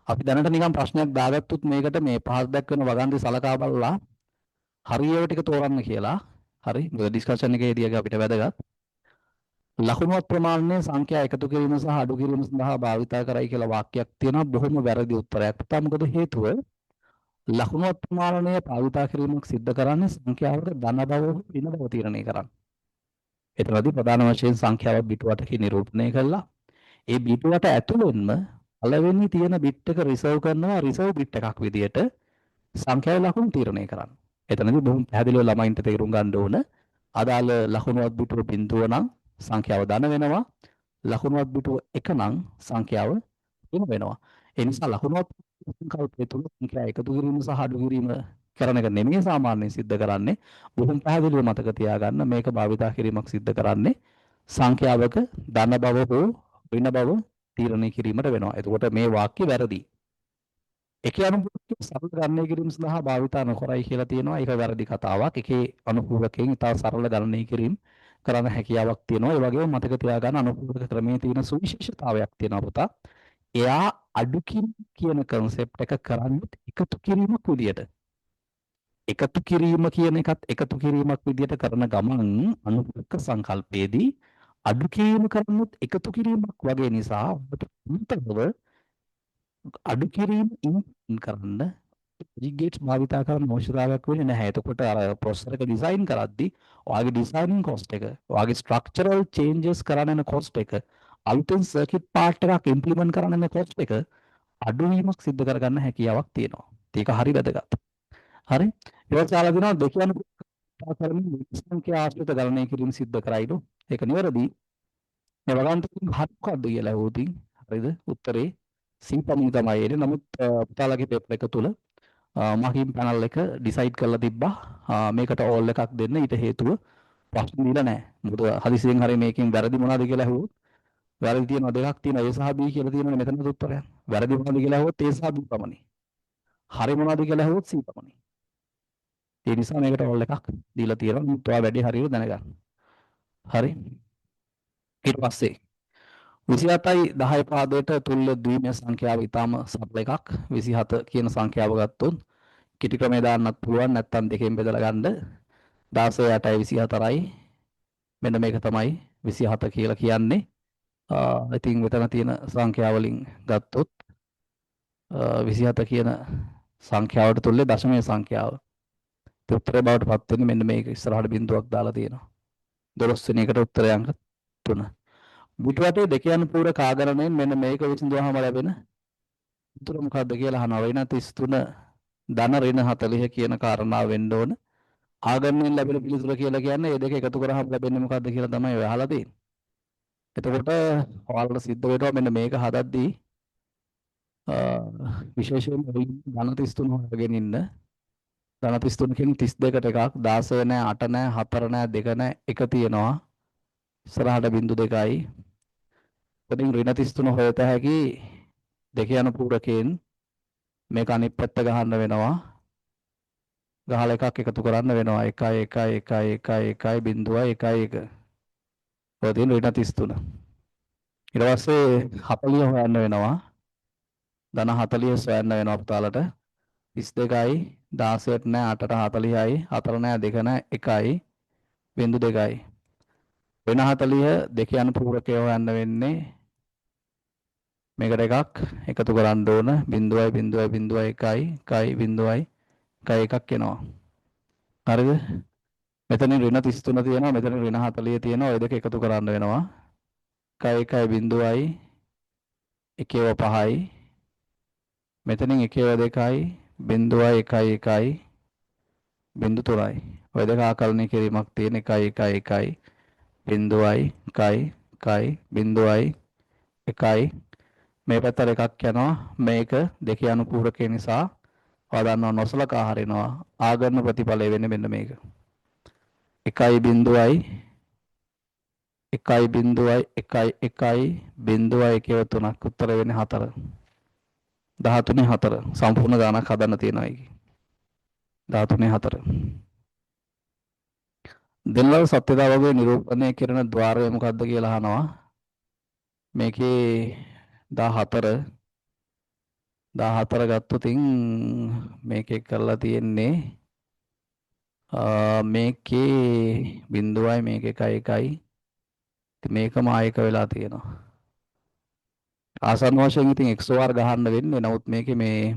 අපි දැනට නිකන් ප්‍රශ්නයක් දාගත්තොත් මේකට මේ පහස් දක්වන වගන්ති සලකා බලලා හරියව ටික තෝරන්න කියලා. හරි. මොකද ඩිස්කෂන් එකේදී අපිට වැදගත්. ලකුණුවත් ප්‍රමාණය සංඛ්‍යා එකතු කිරීම සහ අඩු කිරීම සඳහා භාවිතා කරයි කියලා වාක්‍යයක් තියෙනවා. බොහොම වැරදි උත්තරයක්. මොකද හේතුව ලකුණුවත් ප්‍රමාණය භාවිතා කිරීමක් සිද්ධ කරන්නේ සංඛ්‍යාවක ධන බව ඍණ බව තීරණය කරන්න. එතනදී ප්‍රධාන වශයෙන් සංඛ්‍යාව බිට් 8කින් නිරූපණය කළා. ඒ බිට් 8 ඇතුළෙන්ම පළවෙනි තියෙන බිට් එක රිසර්ව් කරනවා රිසර්ව් බිට් එකක් විදියට සංඛ්‍යාවේ ලකුණු තීරණය කරන්න. එතනදී බොහොම පැහැදිලිව ළමයින්ට තේරුම් ගන්න ඕන අදාළ ලකුණුවත් බිටුව බිඳුව නම් සංඛ්‍යාව ධන වෙනවා. ලකුණුවත් බිටුව 1 නම් සංඛ්‍යාව ඍණ වෙනවා. ඒ නිසා ලකුණුවත් සංකල්පය තුළ සංඛ්‍යා එකතු කිරීම සහ අඩු කිරීම කරන එක නෙමෙයි සාමාන්‍යයෙන් සිද්ධ කරන්නේ. බොහොම පැහැදිලිව මතක තියාගන්න මේක භාවිතා කිරීමක් සිද්ධ කරන්නේ සංඛ්‍යාවක ධන බව හෝ ඍණ බව තීරණය කිරීමට වෙනවා. එතකොට මේ වාක්‍ය වැරදි. එකේ අනුපූරකයේ සරල ගණනය කිරීම සඳහා භාවිතා නොකරයි කියලා තියෙනවා. ඒක වැරදි කතාවක්. එකේ අනුපූරකයෙන් ඉතා සරල ගණනය කිරීම කරන්න හැකියාවක් තියෙනවා. ඒ වගේම මතක තියාගන්න අනුපූරක ක්‍රමයේ තියෙන සුවිශේෂතාවයක් තියෙනවා පුතා. එයා අඩු කිරීම කියන concept එක කරන්නේ එකතු කිරීමක් විදියට. එකතු කිරීම කියන එකත් එකතු කිරීමක් විදියට කරන ගමන් අනුපූරක සංකල්පයේදී අඩු කිරීම කරනොත් එකතු කිරීමක් වගේ නිසා අන්තර්ව අඩු කිරීම ඉන් කරන්න logic gates භාවිතා කරන්න අවශ්‍යතාවයක් වෙන්නේ නැහැ. එතකොට අර processor එක design කරද්දී ඔයාගේ designing cost එක, ඔයාගේ structural changes කරන්න යන cost එක, අලුතෙන් circuit part එකක් implement කරන්න යන cost එක අඩුවීමක් සිද්ධ කරගන්න හැකියාවක් තියෙනවා. ඒක හරි වැදගත්. හරි. ඊට පස්සේ දෙනවා දෙකියන කරමින් සංඛ්‍යා ආශ්‍රිත ගණනය කිරීම සිද්ධ කරයිලු. ඒක නිවැරදි. මේ වගන්තිකින් හරි මොකද්ද කියලා ඇහුවොතින් හරිද? උත්තරේ සිම්පමින් තමයි එන්නේ. නමුත් පුතාලගේ පේපර් එක තුල මාකින් පැනල් එක ඩිසයිඩ් කරලා තිබ්බා මේකට ඕල් එකක් දෙන්න. ඊට හේතුව ප්‍රශ්න දීලා නැහැ. මොකද හදිසියෙන් හරි මේකෙන් වැරදි මොනවද කියලා ඇහුවොත් වැරදි තියෙනවා දෙකක් තියෙනවා A සහ B කියලා තියෙනවනේ මෙතනද උත්තරයක්. වැරදි මොනවද කියලා ඇහුවොත් A සහ B පමණයි. හරි මොනවද කියලා ඇහුවොත් C පමණයි. ඒ නිසා මේකට ඕල් එකක් දීලා තියෙනවා. මුත් ඔයා වැඩි හරියට දැනගන්න. හරි. ඊට පස්සේ 27යි 10 පාදයට තුල්ල ද්විමය සංඛ්‍යාව ඊටාම සරල එකක්. 27 කියන සංඛ්‍යාව ගත්තොත් කිටි ක්‍රමේ දාන්නත් පුළුවන් නැත්නම් දෙකෙන් බෙදලා ගන්න 16 8යි 24යි මෙන්න මේක තමයි 27 කියලා කියන්නේ. ඉතින් මෙතන තියෙන සංඛ්‍යා වලින් ගත්තොත් 27 කියන සංඛ්‍යාවට තුල්ලේ දශමයේ සංඛ්‍යාව. ඒ උත්තරේ බවට පත් වෙන්නේ මෙන්න මේක ඉස්සරහට බිඳුවක් දාලා තියෙනවා. 12 වෙනි එකට උත්තරය අංක 3. බුටුවටේ දෙක යන පූර කාගණනයෙන් මෙන්න මේක විසඳුවාම ලැබෙන උත්තර මොකක්ද කියලා අහනවා. ඍණ 33 ධන ඍණ 40 කියන කාරණාව වෙන්න ඕන. ආගමෙන් ලැබෙන පිළිතුර කියලා කියන්නේ මේ දෙක එකතු කරාම ලැබෙන්නේ මොකක්ද කියලා තමයි ඔය අහලා තියෙන්නේ. එතකොට ඔයාලට සිද්ධ වෙනවා මෙන්න මේක හදද්දී විශේෂයෙන්ම ධන 33 හොයාගෙන ඉන්න. ධන 33 කියන්නේ 32ට එකක් 16 නෑ 8 නෑ 4 නෑ 2 නෑ 1 තියෙනවා. ඉස්සරහට බිංදු 2යි. එතනින් ඍණ 33 හොයත හැකි දෙක යන පූරකයෙන් මේක අනිත් පැත්ත ගහන්න වෙනවා. ගහලා එකක් එකතු කරන්න වෙනවා 1 1 1 1 1 බිංදුවයි 1 1. ඔය තියෙන ඍණ 33. ඊට පස්සේ 40 හොයන්න වෙනවා. ධන 40 සොයන්න වෙනවා පුතාලට. 32යි 16ට නෑ 8ට 40යි 4 නෑ 2 නෑ 1යි බිංදු 2යි වෙන 40 දෙක යන පූරකය හොයන්න වෙන්නේ මේකට එකක් එකතු කරන්න ඕන 0.0.0.1යි 1යි 0.1යි එකක් එනවා හරිද මෙතන ඍණ 33 තියෙනවා මෙතන ඍණ 40 තියෙනවා ඔය දෙක එකතු කරන්න වෙනවා 1යි 0යි එකේව 5යි මෙතනින් එකේව 2යි 0.1යි 1යි 3යි ඔය දෙක ආකලනය කිරීමක් තියෙන 1යි 0යි 1යි 0යි මේ පැත්තට එකක් යනවා මේක දෙක යනු පූරකය නිසා ඔයා දන්නවා නොසලකා හරිනවා ආගමන ප්‍රතිඵලය වෙන්නේ මෙන්න මේක 1.1යි 1.1යි 3ක් උත්තර වෙන්නේ 4 13 4 සම්පූර්ණ ගානක් හදන්න තියෙනවා ඒකේ 13 4 දෙල්ලව සත්‍යතාවගේ නිරූපණය කරන ద్వාරය මොකක්ද කියලා අහනවා මේකේ 14 ගත්තොතින් මේකේ කරලා තියෙන්නේ මේකේ බිඳුවයි මේක 1යි මේකම ආයක වෙලා තියෙනවා ආසන්න වශයෙන් ඉතින් XOR ගහන්න වෙන්නේ නමුත් මේකේ මේ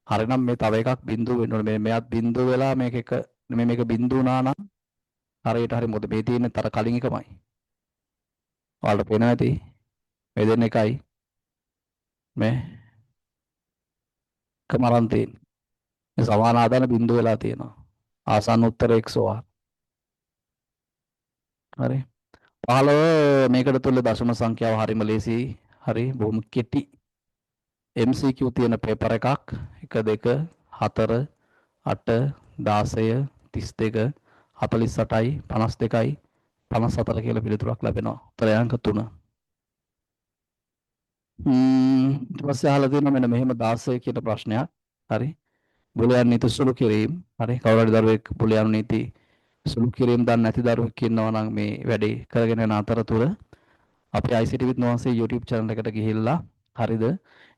හරිනම් මේ තව එකක් බිඳුව වෙන්න ඕනේ මෙයාත් බිඳුව වෙලා මේක එක මේක බිඳුව වුණා නම් හරියට හරි මොකද මේ තියෙන්නේ තර කලින් එකමයි ඔයාලට පේනවා ඇති මේ දෙන්න එකයි මේ කමරන් තියෙන්නේ මේ සමාන ආදාන බිඳුව වෙලා තියෙනවා ආසන්න උත්තර XOR හරි 15 මේකට තුල දශම සංඛ්‍යාව හරිම ලේසි හරි බොහොම කෙටි MCQ තියෙන පේපර් එකක් 1 2 4 8 16 32 48යි 52යි 54 කියලා පිළිතුරක් ලැබෙනවා. උත්තරය අංක 3. ඊට පස්සේ අහලා තියෙනවා මෙන්න මෙහෙම 16 කියන ප්‍රශ්නයක්. හරි. බුලියන් නීති සුළු කිරීම. හරි. කවුරු හරි දරුවෙක් බුලියන් නීති සුළු කිරීම දන්නේ නැති දරුවෙක් ඉන්නවා නම් මේ වැඩේ කරගෙන යන අතරතුර අපි ICT with Nuance YouTube channel එකට ගිහිල්ලා හරිද?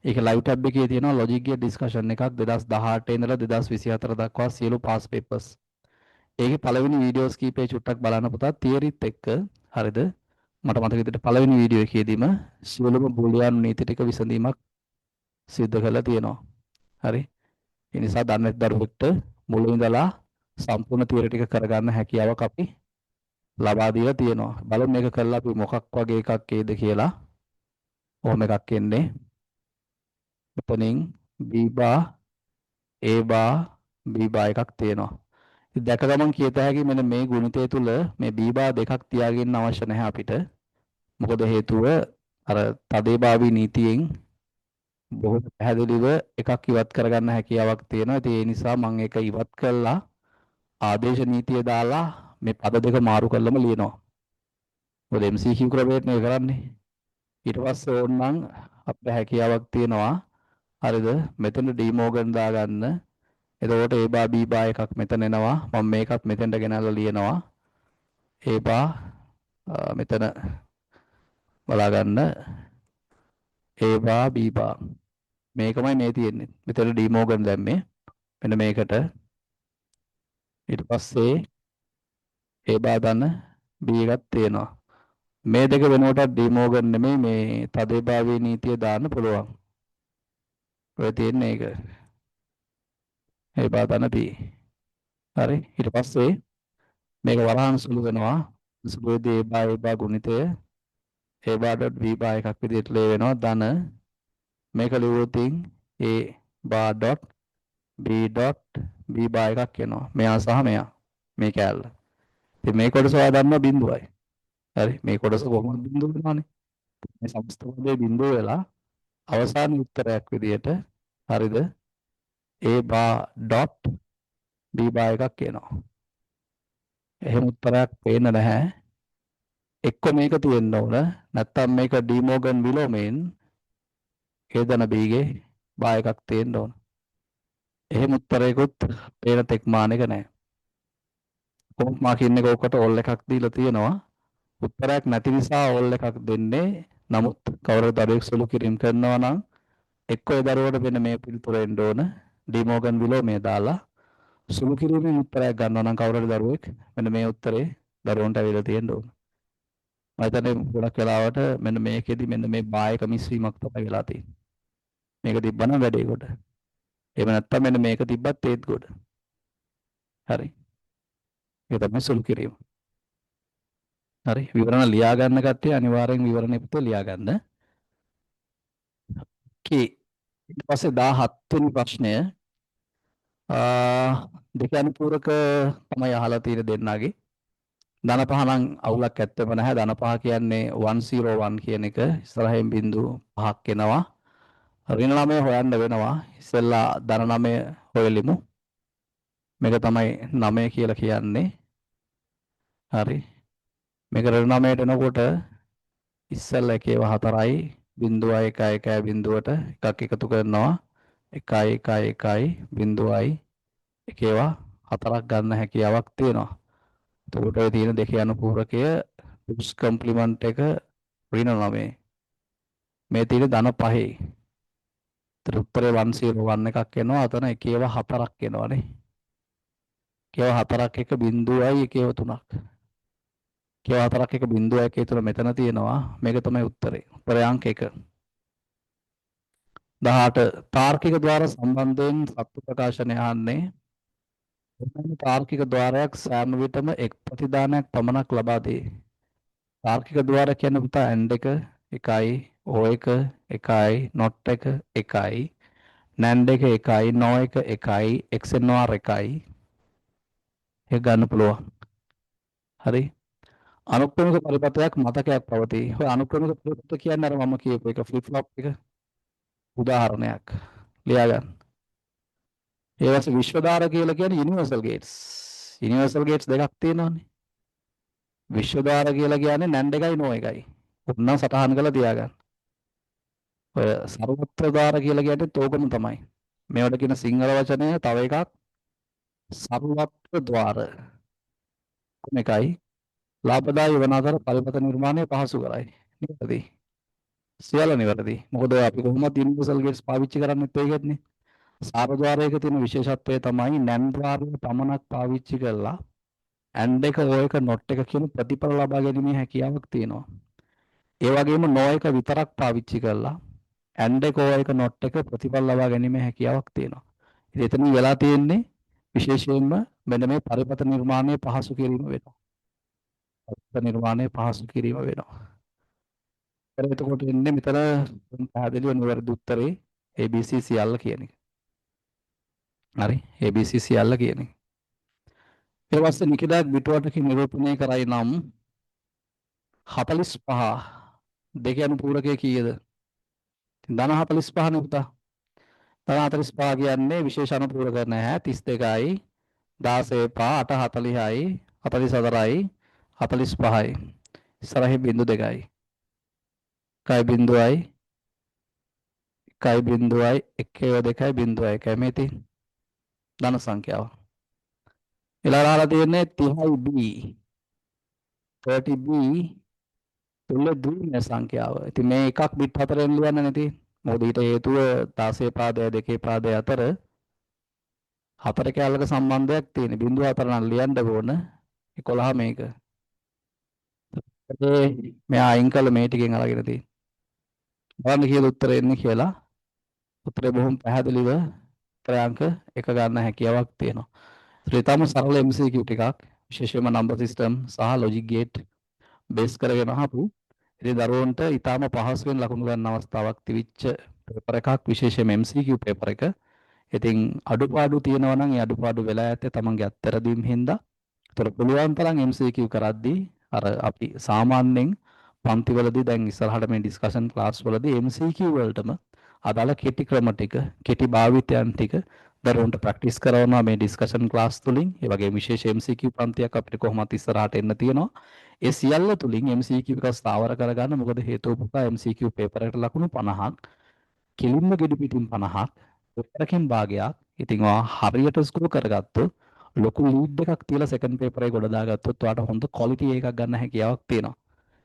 ඒක live tab එකේ තියෙනවා logic gate discussion එකක් 2018 ඉඳලා 2024 දක්වා සියලු pass papers. ඒකේ පළවෙනි වීඩියෝස් කීපේ චුට්ටක් බලන්න පුතා තියරිත් එක්ක හරිද? මට මතක විදිහට පළවෙනි වීඩියෝ එකේදීම සියලුම බූලියානු නීති ටික විසඳීමක් සිද්ධ කරලා තියෙනවා. හරි? ඒ නිසා දන්නේ නැති දරුවෙක්ට මුලින් ඉඳලා සම්පූර්ණ තියරි ටික කරගන්න හැකියාවක් අපි ලබා දීලා තියෙනවා. බලමු මේක කරලා අපි මොකක් වගේ එකක් ඒද කියලා. ඔහොම එකක් එන්නේ. මෙතනින් B bar A bar B bar එකක් තියෙනවා. ඉතින් දැක ගමන් කියත හැකි මෙන්න මේ ගුණිතය තුල මේ B bar දෙකක් තියාගන්න අවශ්‍ය නැහැ අපිට. මොකද හේතුව අර තදේභාවී නීතියෙන් බොහෝ පැහැදිලිව එකක් ඉවත් කරගන්න හැකියාවක් තියෙනවා. ඉතින් ඒ නිසා මම ඒක ඉවත් කළා ආදේශ නීතිය දාලා මේ පද දෙක මාරු කරලම ලියනවා. මොකද MCQ ක්‍රමයට නේ කරන්නේ. ඊට පස්සේ ඕනනම් අපිට හැකියාවක් තියෙනවා. හරිද? මෙතන ඩීමෝගන් දාගන්න. එතකොට A bar B bar එකක් මෙතන එනවා. මම මේකත් මෙතෙන්ට ගෙනල්ලා ලියනවා. A bar මෙතන බලා ගන්න A bar B bar මේකමයි මේ තියෙන්නේ. මෙතන ඩීමෝගන් දැම්මේ. මෙන්න මේකට ඊට පස්සේ A bar දන්න B එකක් තියෙනවා. මේ දෙක වෙනුවට ඩීමෝගන් නෙමෙයි මේ තදේභාවී නීතිය දාන්න පුළුවන්. ඔය තියෙන්නේ ඒක. A bar දන්න B. හරි. ඊට පස්සේ මේක වරහන් සුළු වෙනවා. සුළුදී A bar ගුණිතය A bar.B bar එකක් විදිහට ලේ වෙනවා ධන මේක ලියුවොතින් A bar.B bar එකක් එනවා. මෙයා සහ මෙයා මේ කැලල. ඉතින් මේ කොටස ඔයා දන්නවා බිඳුවයි. හරි මේ කොටස කොහොමද බිඳුව වෙනවනේ. මේ සමස්ත පදේ බිඳුව වෙලා අවසාන උත්තරයක් විදිහට හරිද A bar.B bar එකක් එනවා. එහෙම උත්තරයක් පේන්න නැහැ. එක්ක මේක තියෙන්න ඕන නැත්නම් මේක ඩීමෝගන් විලෝමෙන් හේදන බීගේ බා එකක් තියෙන්න ඕන. එහෙම උත්තරයකුත් පේන තෙක් මානෙක නැහැ. කොහොමද මා කියන්නේ කෝකට ඕල් එකක් දීලා තියෙනවා. උත්තරයක් නැති නිසා ඕල් එකක් දෙන්නේ. නමුත් කවුරු දරුවෙක් සුළු කිරීම කරනවා නම් එක්ක ඒ දරුවට මෙන්න මේ පිළිතුර එන්න ඕන. ඩිමෝගන් විලෝමය දාලා සුළු කිරීමෙන් උත්තරයක් ගන්නවා නම් කවුරු හරි දරුවෙක් මෙන්න මේ උත්තරේ දරුවන්ට ඇවිල්ලා තියෙන්න ඕන. මම හිතන්නේ ගොඩක් වෙලාවට මෙන්න මේකෙදි මෙන්න මේ බායක මිස්වීමක් තමයි වෙලා තියෙන්නේ. මේක තිබ්බනම් වැඩේ කොට. එහෙම නැත්නම් මෙන්න මේක තිබ්බත් ඒත් කොට. හරි. ඒක තමයි සුළු කිරීම. හරි. විවරණ ලියා ගන්න කට්ටිය අනිවාර්යෙන් විවරණේ පුතේ ලියා ගන්න. කී ඊට පස්සේ 17 වෙනි ප්‍රශ්නය දෙක අනුපූරක තමයි අහලා තියෙන දෙන්නාගේ. ධන පහ නම් අවුලක් ඇත්තෙම නැහැ. ධන පහ කියන්නේ 101 කියන එක ඉස්සරහින් බිංදු පහක් එනවා. ඍණ 9 හොයන්න වෙනවා. ඉස්සෙල්ලා ධන 9 හොයලිමු. මේක තමයි 9 කියලා කියන්නේ. හරි. මේක ඍණ 9ට එනකොට ඉස්සෙල්ලා එකේව 4යි බිංදුවයි 1 1 බිංදුවට එකක් එකතු කරනවා 1 1 1 බිංදුවයි එකේවා 4ක් ගන්න හැකියාවක් තියෙනවා. එතකොට ඔය තියෙන දෙකේ අනුපූරකය පුස් කම්ප්ලිමන්ට් එක ඍණ 9. මේ තියෙන ධන 5. ඒතර උත්තරේ 101 එකක් එනවා. අතන එකේව 4ක් එනවානේ. එකේව 4ක් එක බිංදුවයි එකේව 3ක්. එකේව 4ක් එක බිංදුවයි එකේ 3 මෙතන තියෙනවා. මේක තමයි උත්තරේ. උත්තරේ අංක 1. 18 තාර්කික ద్వාර සම්බන්ධයෙන් සත්‍ය ප්‍රකාශනය අහන්නේ එවැනි තාර්කික ద్వාරයක් සෑම විටම එක් ප්‍රතිදානයක් පමණක් ලබා දේ. තාර්කික ద్వාර කියන්නේ පුතා AND එක 1යි, OR එක 1යි, NOT එක 1යි, NAND එක 1යි, NOR එක 1යි, XNOR එකයි. ඒක ගන්න පුළුවන්. හරි. අනුක්‍රමික පරිපථයක් මතකයක් පවතී. ඔය අනුක්‍රමික පරිපථ කියන්නේ අර මම කියපු එක ෆ්ලිප් ෆ්ලොප් එක උදාහරණයක්. ලියා ගන්න. ඒවස් විශ්වදාර කියලා කියන්නේ යුනිවර්සල් ගේට්ස්. යුනිවර්සල් ගේට්ස් දෙකක් තියෙනවානේ. විශ්වදාර කියලා කියන්නේ NAND එකයි NOR එකයි. උන්නම් සටහන් කරලා තියාගන්න. ඔය සර්වත්‍ර දාර කියලා කියන්නේ තෝකම තමයි. මේවට කියන සිංහල වචනය තව එකක් සර්වත්‍ර ద్వාර. කොමෙකයි ලාභදායී වන අතර පරිපත නිර්මාණය පහසු කරයි. නිවැරදි. සියල්ල නිවැරදි. මොකද අපි කොහොමද යුනිවර්සල් ගේට්ස් පාවිච්චි කරන්නේත් ඒකෙත්නේ. සාර ద్వාරයක තියෙන විශේෂත්වය තමයි NAND ద్వාරය පමණක් පාවිච්චි කරලා AND එක OR එක NOT එක කියන ප්‍රතිඵල ලබා ගැනීමේ හැකියාවක් තියෙනවා. ඒ වගේම NOR එක විතරක් පාවිච්චි කරලා AND එක OR එක NOT එක ප්‍රතිඵල ලබා ගැනීමේ හැකියාවක් තියෙනවා. ඉතින් එතනින් වෙලා තියෙන්නේ විශේෂයෙන්ම මෙන්න මේ පරිපත නිර්මාණය පහසු කිරීම වෙනවා. පරිපත නිර්මාණය පහසු කිරීම වෙනවා. එතකොට එන්නේ මෙතන පැහැදිලිව නිවැරදි උත්තරේ ABC සියල්ල කියන එක. හරි ABC සියල්ල කියන එක. ඊට පස්සේ නිකඩක් පිටුවටක නිරූපණය කරයි නම් 45 දෙක අනුපූරකයේ කීයද? ධන 45 නේ පුතා. ධන 45 කියන්නේ විශේෂ අනුපූරක නැහැ 32යි 16 8 40යි 44යි 45යි. ඉස්සරහින් බිංදු දෙකයි. 1 බිංදුවයි 1 බිංදුවයි 1 2යි බිංදුවයි 1 මේ තියෙන ධන සංඛ්‍යාව. ඊළඟට තියෙන්නේ 30B 30B තුල ද්විම සංඛ්‍යාව. ඉතින් මේ එකක් බිට් 4ෙන් ලියන්න නැති. මොකද ඊට හේතුව 16 පාදය 2 පාදය අතර 4 කැලක සම්බන්ධයක් තියෙන. 0.4 නම් ලියන්න ඕන 11 මේක. මෙයා අයින් කළ මේ ටිකෙන් අරගෙන තියෙන්නේ. බලන්න කියලා උත්තරේ එන්නේ කියලා. උත්තරේ බොහොම පැහැදිලිව උත්තරාංක එක ගන්න හැකියාවක් තියෙනවා. ඒක තමයි සරල MCQ ටිකක්. විශේෂයෙන්ම නම්බර් සිස්ටම් සහ ලොජික් ගේට් බේස් කරගෙන අහපු. ඉතින් දරුවන්ට ඊටාම පහසුවෙන් ලකුණු ගන්න අවස්ථාවක් තිබිච්ච පේපර් එකක් විශේෂයෙන්ම MCQ පේපර් එක. ඉතින් අඩුපාඩු තියෙනවා නම් ඒ අඩුපාඩු වෙලා ඇත්තේ තමන්ගේ අත්තරදීම් හින්දා. ඒතර පුළුවන් තරම් MCQ කරද්දී අර අපි සාමාන්‍යයෙන් පන්තිවලදී දැන් ඉස්සරහට මේ ඩිස්කෂන් ක්ලාස් වලදී MCQ වලටම අදාළ කෙටි ක්‍රම ටික, කෙටි භාවිතයන් ටික දරුවන්ට ප්‍රැක්ටිස් කරනවා මේ ඩිස්කෂන් ක්ලාස් තුලින්. ඒ වගේ විශේෂ MCQ පන්තියක් අපිට කොහොමත් ඉස්සරහට එන්න තියෙනවා. ඒ සියල්ල තුලින් MCQ එක ස්ථාවර කරගන්න. මොකද හේතුව පුතා MCQ පේපර් එකට ලකුණු 50ක්, කිලින්ම ගෙඩි පිටින් 50ක්, පේපරකින් භාගයක්. ඉතින් ඔයා හරියට ස්කෝර් කරගත්තොත් ලොකු ලීඩ් එකක් තියලා සෙකන්ඩ් පේපර් එක ගොඩ දාගත්තොත් ඔයාට හොඳ ක්වොලිටි එකක් ගන්න හැකියාවක් තියෙනවා.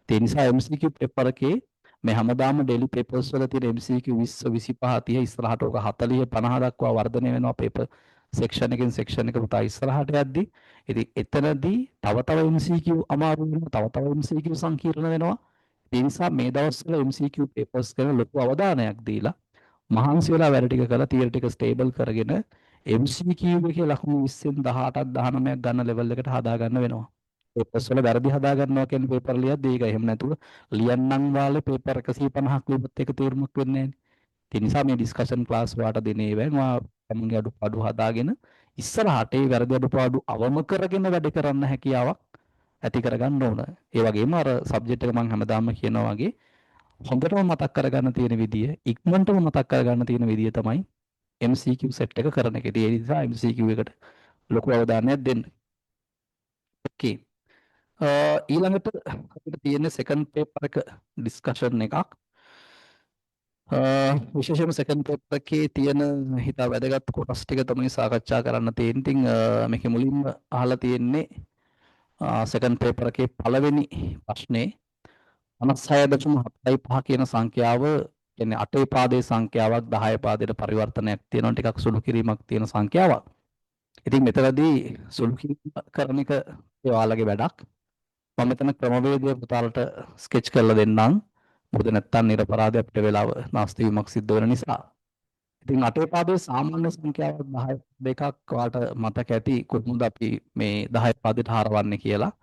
ඒ නිසා MCQ පේපර් එකේ මේ හැමදාම ඩේලි පේපර්ස් වල තියෙන MCQ 20 25 30 ඉස්සරහට ඔක 40 50 දක්වා වර්ධනය වෙනවා පේපර් සෙක්ෂන් එකෙන් සෙක්ෂන් එක පුතා ඉස්සරහට යද්දි. ඉතින් එතනදී තව MCQ අමාරු වෙනවා, තව MCQ සංකීර්ණ වෙනවා. ඒ නිසා මේ දවස්වල MCQ පේපර්ස් ගැන ලොකු අවධානයක් දීලා මහන්සි වෙලා වැඩ ටික කරලා තියරි ටික ස්ටේබල් කරගෙන MCQ එකේ ලකුණු 20න් 18ක් 19ක් ගන්න ලෙවල් එකට හදා ගන්න වෙනවා. පේපර්ස් වල වැරදි හදා ගන්නවා කියන්නේ පේපර් ලියද්දී ඒක එහෙම නැතුව ලියන්නම් වාලේ පේපර් 150ක් ලියුවත් ඒක තීරණයක් වෙන්නේ නැහැ. ඒ නිසා මේ ඩිස්කෂන් ක්ලාස් වලට දෙන ඒවායින් ඔයා තමන්ගේ අඩුපාඩු හදාගෙන ඉස්සරහට ඒ වැරදි අඩුපාඩු අවම කරගෙන වැඩ කරන්න හැකියාවක් ඇති කරගන්න ඕන. ඒ වගේම අර සබ්ජෙක්ට් එක මම හැමදාම කියනවා වගේ හොඳටම මතක් කරගන්න තියෙන විදිය, ඉක්මනටම මතක් කරගන්න තියෙන විදිය තමයි MCQ සෙට් එක කරන එක. ඒ නිසා MCQ එකට ලොකු අවධානයක් දෙන්න. ඕකේ. ඊළඟට අපිට තියෙන සෙකන්ඩ් පේපර් එක ඩිස්කෂන් එකක්. විශේෂයෙන්ම සෙකන්ඩ් පේපර් එකේ තියෙන හිතා වැදගත් කොටස් ටික තමයි සාකච්ඡා කරන්න තියෙන්නේ. ඉතින් මේකේ මුලින්ම අහලා තියෙන්නේ සෙකන්ඩ් පේපර් එකේ පළවෙනි ප්‍රශ්නේ 56.75 කියන සංඛ්‍යාව කියන්නේ 8 පාදයේ සංඛ්‍යාවක් 10 පාදයට පරිවර්තනයක් තියෙනවා ටිකක් සුළු කිරීමක් තියෙන සංඛ්‍යාවක්. ඉතින් මෙතනදී සුළු කිරීම කරන එක ඔයාලගේ වැඩක්. මම මෙතන ක්‍රමවේදය පුතාලට ස්කෙච් කරලා දෙන්නම්. මොකද නැත්තම් නිරපරාධ අපිට වෙලාව නාස්ති වීමක් සිද්ධ වෙන නිසා. ඉතින් 8 පාදයේ සාමාන්‍ය සංඛ්‍යාවක් 10 දෙකක් ඔයාලට මතක ඇති කොහොමද අපි මේ 10 පාදයට හරවන්නේ කියලා.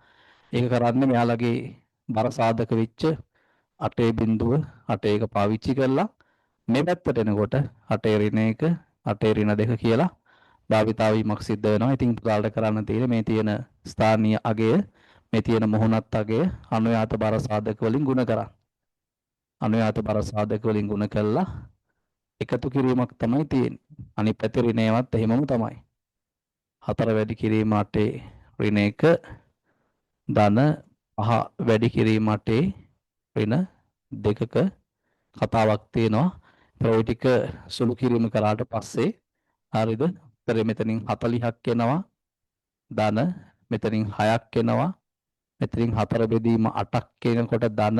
ඒක කරන්නේ මෙයාලගේ බර සාධක වෙච්ච 8 බිඳුව 8 එක පාවිච්චි කරලා මේ පැත්තට එනකොට 8 ඍණ 1 8 ඍණ 2 කියලා භාවිතා වීමක් සිද්ධ වෙනවා. ඉතින් පුතාලට කරන්න තියෙන්නේ මේ තියෙන ස්ථානීය අගය මේ තියෙන මොහොනත් අගය අනුයාත බර සාධක වලින් ගුණ කරා. අනුයාත බර සාධක වලින් ගුණ කළා එකතු කිරීමක් තමයි තියෙන්නේ. අනිත් පැත්තේ ඍණයවත් එහෙමම තමයි. 4 වැඩි කිරීම 8 ඍණ 1 ධන 5 වැඩි කිරීම 8 ඍණ 2ක කතාවක් තියෙනවා. ඒ ටික සුළු කිරීම කරාට පස්සේ හරිද? ඊට මෙතනින් 40ක් එනවා. ධන මෙතනින් 6ක් එනවා. මෙතනින් 4 බෙදීම 8ක් එනකොට ධන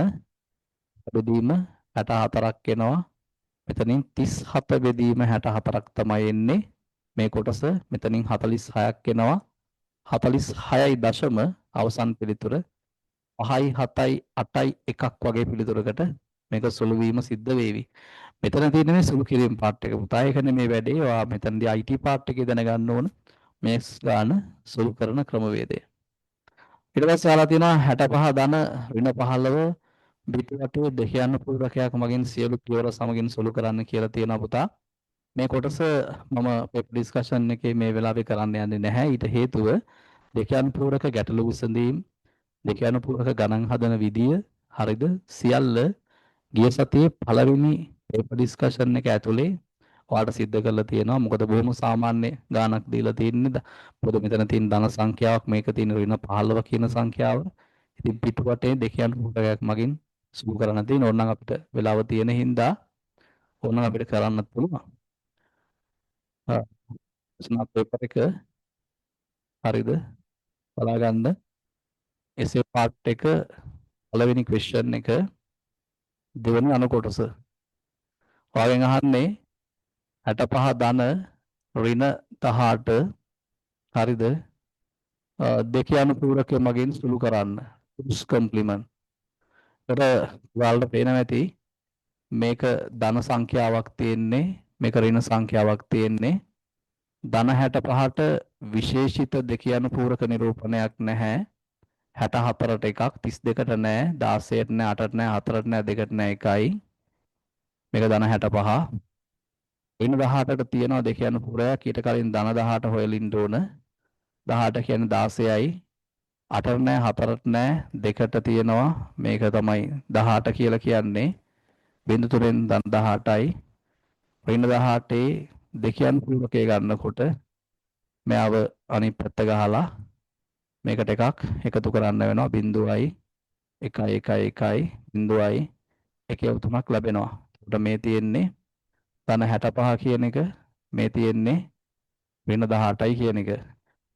බෙදීම 64ක් එනවා. මෙතනින් 37 බෙදීම 64ක් තමයි එන්නේ. මේ කොටස මෙතනින් 46ක් එනවා. 46යි දශම අවසන් පිළිතුර 5යි 7යි 8යි 1ක් වගේ පිළිතුරකට මේක සුළු වීම සිද්ධ වේවි. මෙතන තියෙන මේ සුළු කිරීම පාර්ට් එක පුතා ඒක නෙමේ වැඩේ. ඔයා මෙතනදී IT පාර්ට් එකේ දැනගන්න ඕන මේ ගාන සුළු කරන ක්‍රමවේදය. ඊට පස්සේ ආලා තියෙනවා 65 ධන ඍණ 15 බිතු වටේ දෙකයන් පූරකයක් මගින් සියලු පියවර සමගින් සුළු කරන්න කියලා තියෙනවා පුතා. මේ කොටස මම පෙප් ඩිස්කෂන් එකේ මේ වෙලාවේ කරන්න යන්නේ නැහැ. ඊට හේතුව දෙකයන් පූරක ගැටලු විසඳීම් දෙකයන් පූරක ගණන් හදන විදිය හරිද සියල්ල ගිය සතියේ පළවෙනි පේපර් ඩිස්කෂන් එක ඇතුලේ ඔයාලට සිද්ධ කරලා තියෙනවා. මොකද බොහොම සාමාන්‍ය ගාණක් දීලා තියෙන්නේ. මොකද මෙතන තියෙන ධන සංඛ්‍යාවක් මේක තියෙන ඍණ 15 කියන සංඛ්‍යාව. ඉතින් පිටුවටේ දෙකයන් පූරකයක් මගින් සුළු කරන්න තියෙන ඕනනම් අපිට වෙලාව තියෙන හින්දා ඕනනම් අපිට කරන්න පුළුවන්. ස්නාත් පේපර් එක හරිද බලා ගන්න. එසේ පාර්ට් එක පළවෙනි ක්වෙස්චන් එක දෙවෙනි අණු කොටස. ඔයාගෙන් අහන්නේ 65 ධන ඍණ 18 හරිද දෙකේ අනුපූරකය මගින් සුළු කරන්න. උස් කම්ප්ලිමන්ට්. ඒකට ඔයාලට පේනවා ඇති මේක ධන සංඛ්‍යාවක් තියෙන්නේ මේක ඍණ සංඛ්‍යාවක් තියෙන්නේ ධන 65ට විශේෂිත දෙකේ අනුපූරක නිරූපණයක් නැහැ. 64ට එකක් 32ට නැහැ 16ට නැහැ 8ට නැහැ 4ට නැහැ 2ට නැහැ 1යි මේක ධන 65 ඍණ 18ට තියෙනවා දෙකේ අනුපූරකයක් ඊට කලින් ධන 18 හොයලින්න ඕන 18 කියන්නේ 16යි 8ට නැහැ 4ට නැහැ 2ට තියෙනවා මේක තමයි 18 කියලා කියන්නේ බිංදු 3න් ධන 18යි ඍණ 18 දෙකේ අනුපූරකය ගන්නකොට මෙයාව අනිත් පැත්ත ගහලා මේකට එකක් එකතු කරන්න වෙනවා 0.1 1 1 0.1 එකේ උතුමක් ලැබෙනවා. එතකොට මේ තියෙන්නේ ධන 65 කියන එක මේ තියෙන්නේ ඍණ 18යි කියන එක.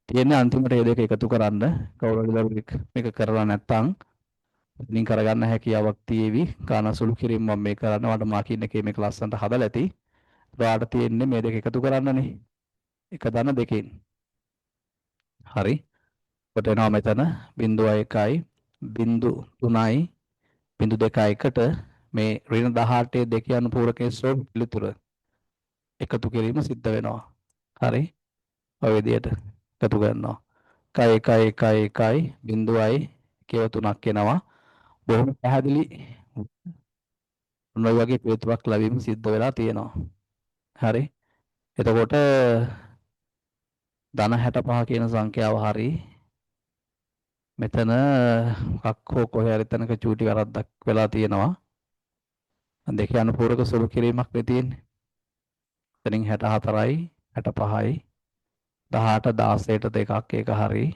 තියෙන්නේ අන්තිමට මේ දෙක එකතු කරන්න කවුරුහරි මේක කරලා නැත්නම් ඉතින් කරගන්න හැකියාවක් තියෙවි. ගාන සුළු කිරීම මම මේ කරන්නේ මට මාකින් එකේ මේක ලස්සනට හදලා ඇති. ඔයාලට තියෙන්නේ මේ දෙක එකතු කරන්නනේ. එක දන දෙකෙන්. හරි. කොට එනවා මෙතන 0.1යි 0.3යි 0.2කට මේ ඍණ 18 දෙක අනුපූරකයේ ස්වરૂප පිළිතුර එකතු කිරීම සිද්ධ වෙනවා. හරි. ඔය විදිහට එකතු කරනවා. 1 බිඳුවයි කියව 3ක් එනවා. බොහොම පැහැදිලි ඔන්න ඔය වගේ පිළිතුරක් ලැබීම සිද්ධ වෙලා තියෙනවා. හරි. එතකොට ධන 65 කියන සංඛ්‍යාව හරි. මෙතන මොකක් හෝ කොහේ හරි තැනක චූටි වැරද්දක් වෙලා තියෙනවා. දෙකේ අනුපූරක සුළු කිරීමක් නේ තියෙන්නේ. එතනින් 64යි 65යි 18 16ට දෙකක් ඒක හරි.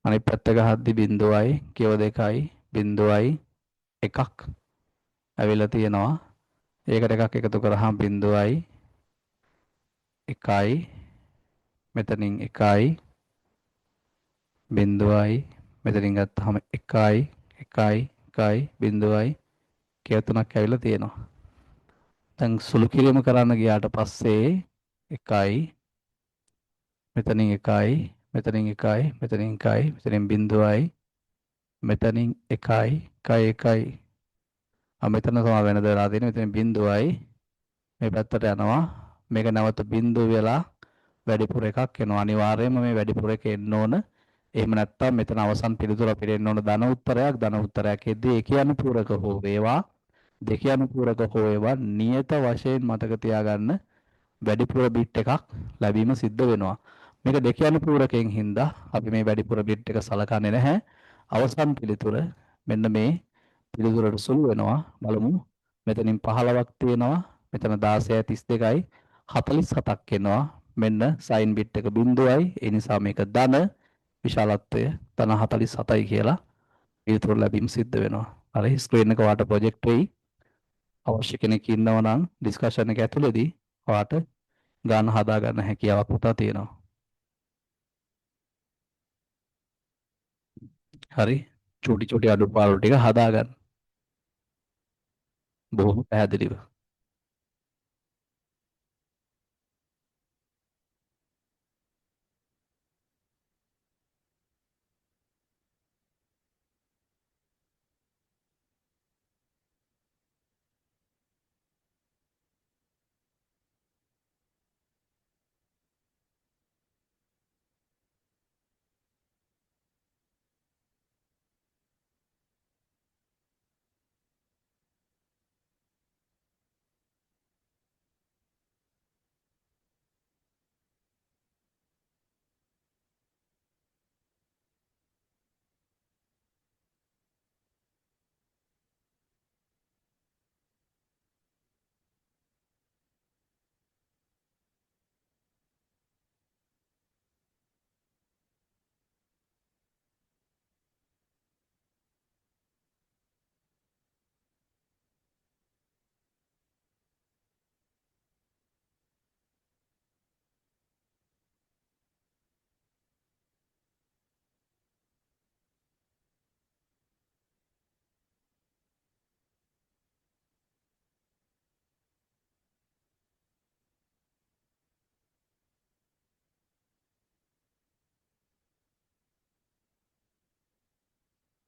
අනිත් පැත්ත ගහද්දි බිඳුවයි කියව 2යි බිඳුවයි එකක් ඇවිල්ලා තියෙනවා. ඒකට එකක් එකතු කරාම බිඳුවයි එකයි මෙතනින් එකයි බිඳුවයි මෙතනින් ගත්තාම එකයි බිඳුවයි කියව 3ක් ඇවිල්ලා තියෙනවා. දැන් සුළු කිරීම කරන්න ගියාට පස්සේ එකයි මෙතනින් එකයි මෙතනින් එකයි මෙතනින් එකයි මෙතනින් බිඳුවයි මෙතනින් එකයි මෙතන තමයි වෙනද වෙලා තියෙන්නේ. මෙතන බිඳුවයි මේ පැත්තට යනවා. මේක නැවත බිඳුව වෙලා වැඩිපුර එකක් එනවා. අනිවාර්යයෙන්ම මේ වැඩිපුර එක එන්න ඕන. එහෙම නැත්නම් මෙතන අවසන් පිළිතුර අපිට එන්න ඕන ධන උත්තරයක් එද්දී ඒක අනුපූරක හෝ වේවා දෙක අනුපූරක හෝ වේවා නියත වශයෙන් මතක තියාගන්න වැඩිපුර බිට් එකක් ලැබීම සිද්ධ වෙනවා. මේක දෙක අනුපූරකයෙන් හින්දා අපි මේ වැඩිපුර බිට් එක සලකන්නේ නැහැ. අවසන් පිළිතුර මෙන්න මේ පිළිතුරට සුළු වෙනවා. බලමු. මෙතනින් 15ක් තියෙනවා. මෙතන 16යි 32යි 47ක් එනවා. මෙන්න සයින් බිට් එක බිඳුවයි. ඒ නිසා මේක ධන විශාලත්වය ධන 47යි කියලා පිළිතුර ලැබීම සිද්ධ වෙනවා. හරි ස්ක්‍රීන් එක වාට ප්‍රොජෙක්ට් වෙයි. අවශ්‍ය කෙනෙක් ඉන්නවා නම් ඩිස්කෂන් එක ඇතුළේදී වාට ගාන හදා ගන්න හැකියාවක් උතා තියෙනවා. හරි චූටි අඩුපාඩු ටික හදා ගන්න. බොහොම පැහැදිලිව.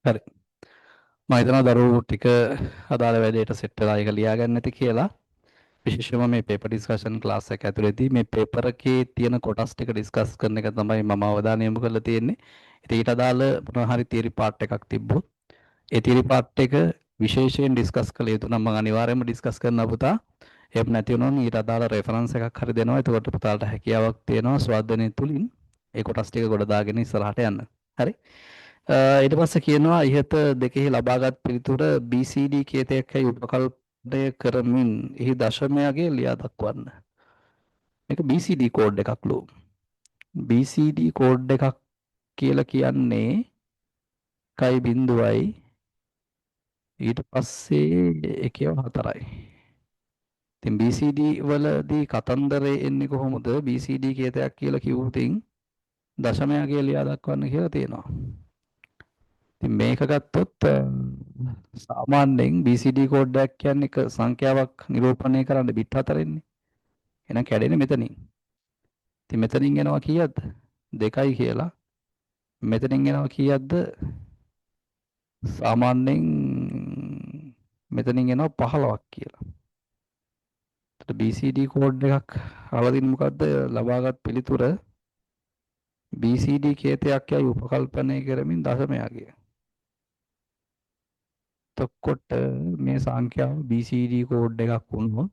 හරි. මම හිතනවා දරුවෝ ටික අදාළ වැඩේට සෙට් වෙලා ඒක ලියා ගන්න ඇති කියලා. විශේෂයෙන්ම මේ පේපර් ඩිස්කෂන් ක්ලාස් එක ඇතුළතදී මේ පේපර් එකේ තියෙන කොටස් ටික ඩිස්කස් කරන එක තමයි මම අවධානය යොමු කරලා තියෙන්නේ. ඉතින් ඊට අදාළ මොනවා හරි තියරි පාර්ට් එකක් තිබ්බොත් ඒ තියරි පාර්ට් එක විශේෂයෙන් ඩිස්කස් කළ යුතු නම් මම අනිවාර්යයෙන්ම ඩිස්කස් කරනවා පුතා. එහෙම නැති වුණොත් ඊට අදාළ රෙෆරන්ස් එකක් හරි දෙනවා. එතකොට පුතාලට හැකියාවක් තියෙනවා ස්වාධීනය තුලින් ඒ කොටස් ටික ගොඩ දාගෙන ඉස්සරහට යන්න. හරි. ඊට පස්සේ කියනවා ඉහත දෙකෙහි ලබාගත් පිළිතුර BCD කේතයක්යි උපකල්පනය කරමින් එහි දශමයගේ ලියා දක්වන්න. මේක BCD කෝඩ් එකක්ලු. BCD කෝඩ් එකක් කියලා කියන්නේ 1.0යි ඊට පස්සේ 1.4යි. ඉතින් BCD වලදී කතන්දරේ එන්නේ කොහොමද? BCD කේතයක් කියලා කිව්වොතින් දශමයගේ ලියා දක්වන්න කියලා තියෙනවා. ඉතින් මේක ගත්තොත් සාමාන්‍යයෙන් BCD කෝඩ් එකක් කියන්නේ එක සංඛ්‍යාවක් නිරූපණය කරන්න බිට් 4න්නේ. එහෙනම් කැඩෙන්නේ මෙතනින්. ඉතින් මෙතනින් එනවා කීයක්ද? 2යි කියලා. මෙතනින් එනවා කීයක්ද? සාමාන්‍යයෙන් මෙතනින් එනවා 15ක් කියලා. එතකොට BCD කෝඩ් එකක් අහලා තින්නේ මොකද්ද? ලබාගත් පිළිතුර BCD කේතයක් යයි උපකල්පනය කරමින් දශමයගේ. එතකොට මේ සංඛ්‍යාව BCD කෝඩ් එකක් වුණොත්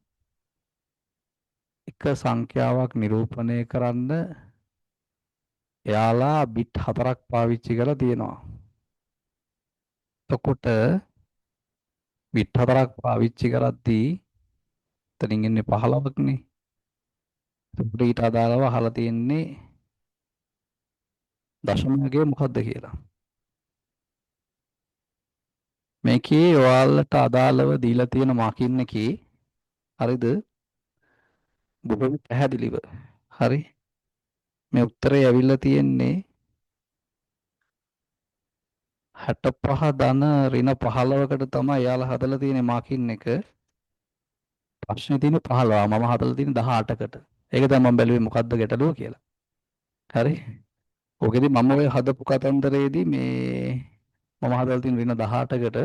එක සංඛ්‍යාවක් නිරූපණය කරන්න එයාලා බිට් 4ක් පාවිච්චි කරලා තියෙනවා. එතකොට බිට් 4ක් පාවිච්චි කරද්දී එතනින් එන්නේ 15ක්නේ. එතකොට ඊට අදාළව අහලා තියෙන්නේ දශමයගේ මොකද්ද කියලා. මේකේ ඔයාලට අදාළව දීලා තියෙන මාකින් එකේ හරිද? බොහොම පැහැදිලිව. හරි. මේ උත්තරේ ඇවිල්ලා තියෙන්නේ 65 ධන ඍණ 15කට තමයි එයාලා හදලා තියෙන්නේ මාකින් එක. ප්‍රශ්නේ තියෙන්නේ 15. මම හදලා තියෙන්නේ 18කට. ඒක තමයි මම බැලුවේ මොකද්ද ගැටලුව කියලා. හරි. ඕකෙදි මම ඔය හදපු කතන්දරේදී මේ මම හදලා තියෙන ඍණ 18කට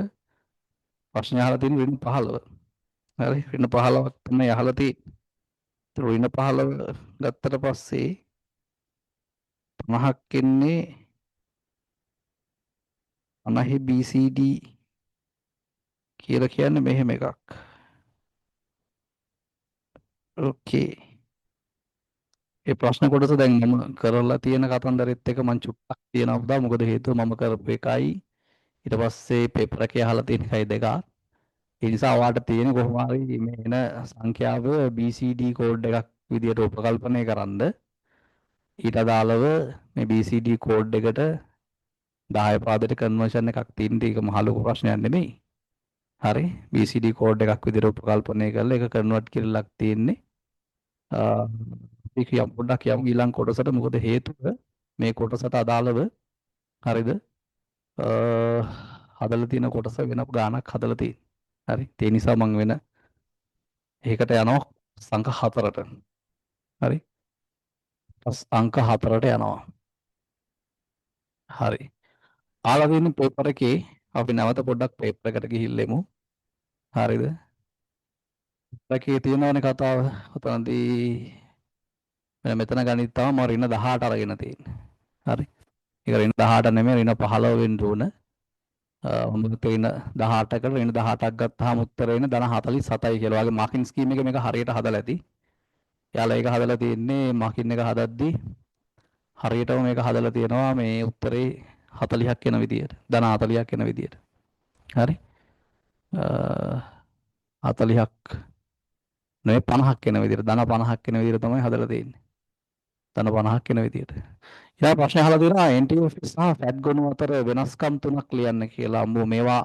ප්‍රශ්නේ අහලා තියෙන්නේ ඍණ 15. හරි. ඍණ 15ක් තමයි අහලා තියෙන්නේ. ඍණ 15 ගත්තට පස්සේ 50ක් එන්නේ 50 BCD කියලා කියන්නේ මෙහෙම එකක්. ඕකේ. ඒ ප්‍රශ්න කොටස දැන් මම කරලා තියෙන කතන්දරෙත් එක මම චුට්ටක් තියනවා. මොකද හේතුව මම කරපු එකයි ඊට පස්සේ පේපර් එකේ අහලා තියෙන එකයි දෙකක්. ඒ නිසා ඔයාලට තියෙන කොහොම හරි මේ එන සංඛ්‍යාව BCD කෝඩ් එකක් විදියට උපකල්පනය කරන්න. ඊට අදාළව මේ BCD කෝඩ් එකට 10 පාදයට කන්වර්ෂන් එකක් තියෙන එක මහ ලොකු ප්‍රශ්නයක් නෙමෙයි. හරි. BCD කෝඩ් එකක් විදියට උපකල්පනය කරලා ඒක කන්වර්ට් කරලක් තියෙන්නේ. ඒක යම් පොඩ්ඩක් යමු ඊළඟ කොටසට. මොකද හේතුව මේ කොටසට අදාළව හරිද? හදලා තියෙන කොටස වෙන ගාණක් හදලා තියෙන්නේ. හරි. ඒ නිසා මම වෙන ඒකට යනවා අංක 4ට. හරි. අංක 4ට යනවා. හරි. ආලා තියෙන පේපර් එකේ අපි නැවත පොඩ්ඩක් පේපර් එකට ගිහිල්ලෙමු. හරිද? ඒකේ තියෙනවනේ කතාව. ඔතනදී මෙතන ගණිත තමයි මම ඍණ 18 අරගෙන තියෙන්නේ. හරි. ඒක ඍණ 18 නෙමෙයි ඍණ 15 වෙන්න ඕන. මොකද ඍණ 18කට ඍණ 18ක් ගත්තාම උත්තරේ එන ධන 47යි කියලා. වගේ මාකින් ස්කීම් එක මේක හරියට හදලා ඇති. එයාලා ඒක හදලා තියෙන්නේ මාකින් එක හදද්දී හරියටම මේක හදලා තියෙනවා මේ උත්තරේ 40ක් එන විදියට. ධන 40ක් එන විදියට. හරි. 40ක් නෙවෙයි 50ක් එන විදියට. ධන 50ක් එන විදියට තමයි හදලා තියෙන්නේ. ධන 50ක් එන විදියට. ඊළඟ ප්‍රශ්නේ අහලා තියෙනවා NTF සහ FAT ගොනු අතර වෙනස්කම් තුනක් ලියන්න කියලා. අම්මෝ මේවා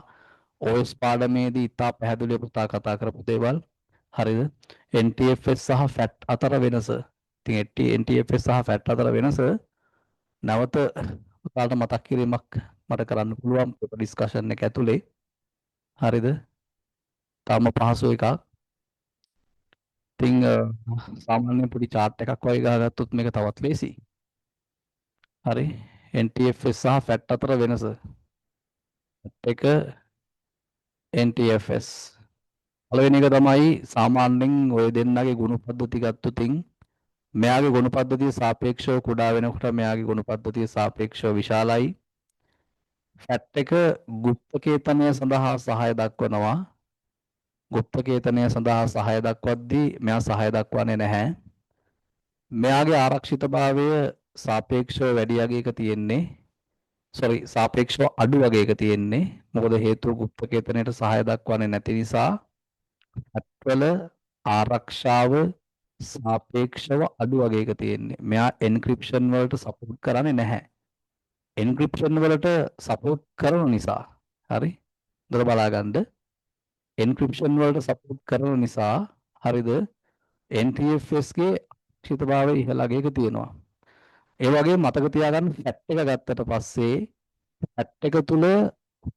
OS පාඩමේදී ඉතා පැහැදිලිව පුතා කතා කරපු දේවල්. හරිද? NTFS සහ FAT අතර වෙනස. ඉතින් NTFS සහ FAT අතර වෙනස නැවත පුතාට මතක් කිරීමක් මට කරන්න පුළුවන් ඩිස්කෂන් එක ඇතුලේ. හරිද? තාම පහසු එකක්. ඉතින් සාමාන්‍ය පොඩි chart එකක් වගේ ගහගත්තොත් මේක තවත් ලේසි. හරි. NTFS සහ FAT අතර වෙනස. එක NTFS. පළවෙනි එක තමයි සාමාන්‍යයෙන් ඔය දෙන්නගේ ගුණ පද්ධති ගත්තොතින් මෙයාගේ ගුණ පද්ධතිය සාපේක්ෂව කුඩා වෙනකොට මෙයාගේ ගුණ පද්ධතිය සාපේක්ෂව විශාලයි. FAT එක ගුප්තකේතනය සඳහා සහාය දක්වනවා. ගුප්තකේතනය සඳහා සහාය දක්වද්දී මෙයා සහාය දක්වන්නේ නැහැ. මෙයාගේ ආරක්ෂිතභාවය සාපේක්ෂව වැඩි අගයක තියෙන්නේ. සාපේක්ෂව අඩු වගේක තියෙන්නේ. මොකද හේතුව ගුප්තකේතනයට සහාය දක්වන්නේ නැති නිසා ඇත්වල ආරක්ෂාව සාපේක්ෂව අඩු වගේක තියෙන්නේ. මෙයා එන්ක්‍රිප්ෂන් වලට සපෝට් කරන්නේ නැහැ. එන්ක්‍රිප්ෂන් වලට සපෝට් කරන නිසා හරි දර බලාගන්න එන්ක්‍රිප්ෂන් වලට සපෝට් කරන නිසා හරිද NTFS ගේ ආරක්ෂිතභාවය ඉහළ අගයක තියෙනවා. ඒ වගේ මතක තියාගන්න FAT එක ගත්තට පස්සේ chat එක තුල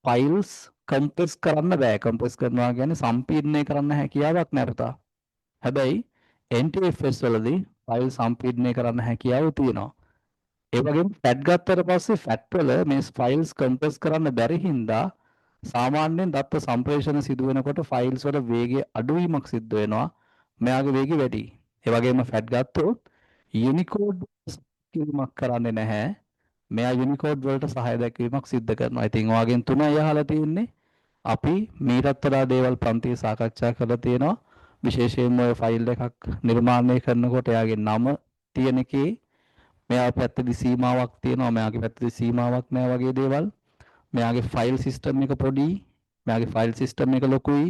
files compress කරන්න බෑ. compress කරනවා කියන්නේ සම්පීඩනය කරන්න හැකියාවක් නැරතා. හැබැයි NTFS වලදී ෆයිල් සම්පීඩනය කරන්න හැකියාව තියෙනවා. ඒ වගේම ෆැට් ගත්තට පස්සේ ෆැට් වල මේ ෆයිල්ස් කම්ප්‍රෙස් කරන්න බැරි හින්දා සාමාන්‍යයෙන් දත්ත සම්ප්‍රේෂණ සිදු වෙනකොට ෆයිල්ස් වල වේගය අඩුවීමක් සිද්ධ වෙනවා. මෙයාගේ වේගය වැඩි. ඒ වගේම ෆැට් ගත්තොත් යුනිකෝඩ් කිරීමක් කරන්නේ නැහැ. මෙයා යුනිකෝඩ් වලට සහාය දැක්වීමක් සිද්ධ කරනවා. ඉතින් ඔයගෙන් තුනයි අහලා තියෙන්නේ. අපි මීටත් වඩා දේවල් පන්තියේ සාකච්ඡා කරලා තියෙනවා. විශේෂයෙන්ම ඔය ෆයිල් එකක් නිර්මාණය කරනකොට එයාගේ නම තියෙන එකේ මෙයා පැත්තේ සීමාවක් තියෙනවා, මෙයාගේ පැත්තේ සීමාවක් නැහැ වගේ දේවල්. මෙයාගේ ෆයිල් සිස්ටම් එක පොඩි, මෙයාගේ ෆයිල් සිස්ටම් එක ලොකුයි,